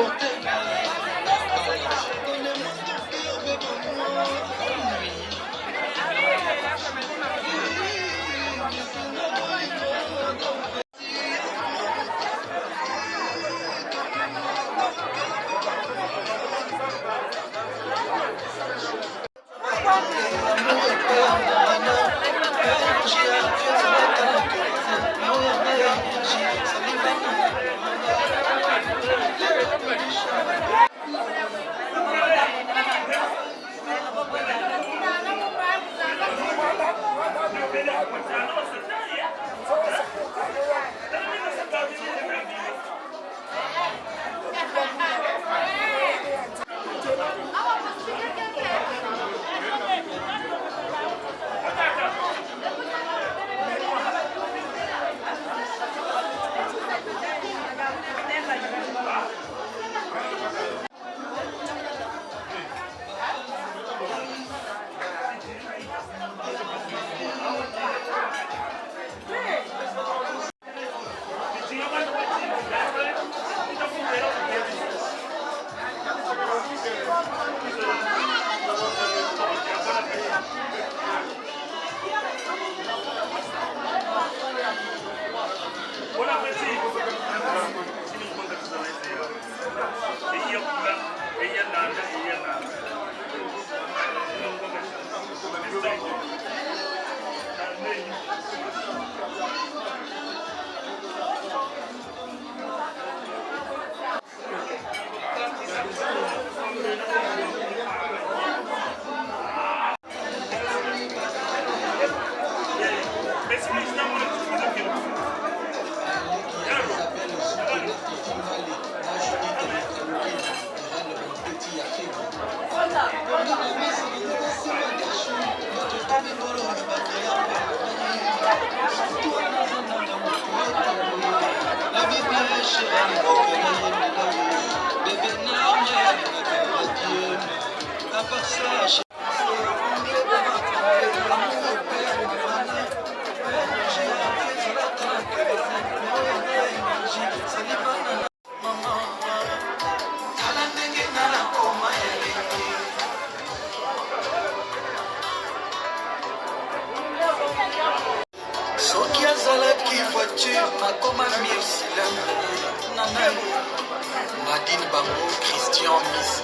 Nadine Bango, Christian Miss.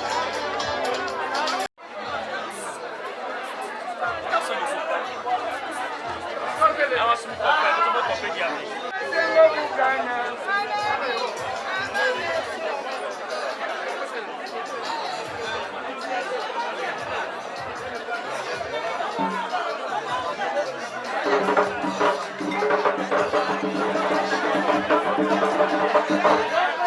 Thank you.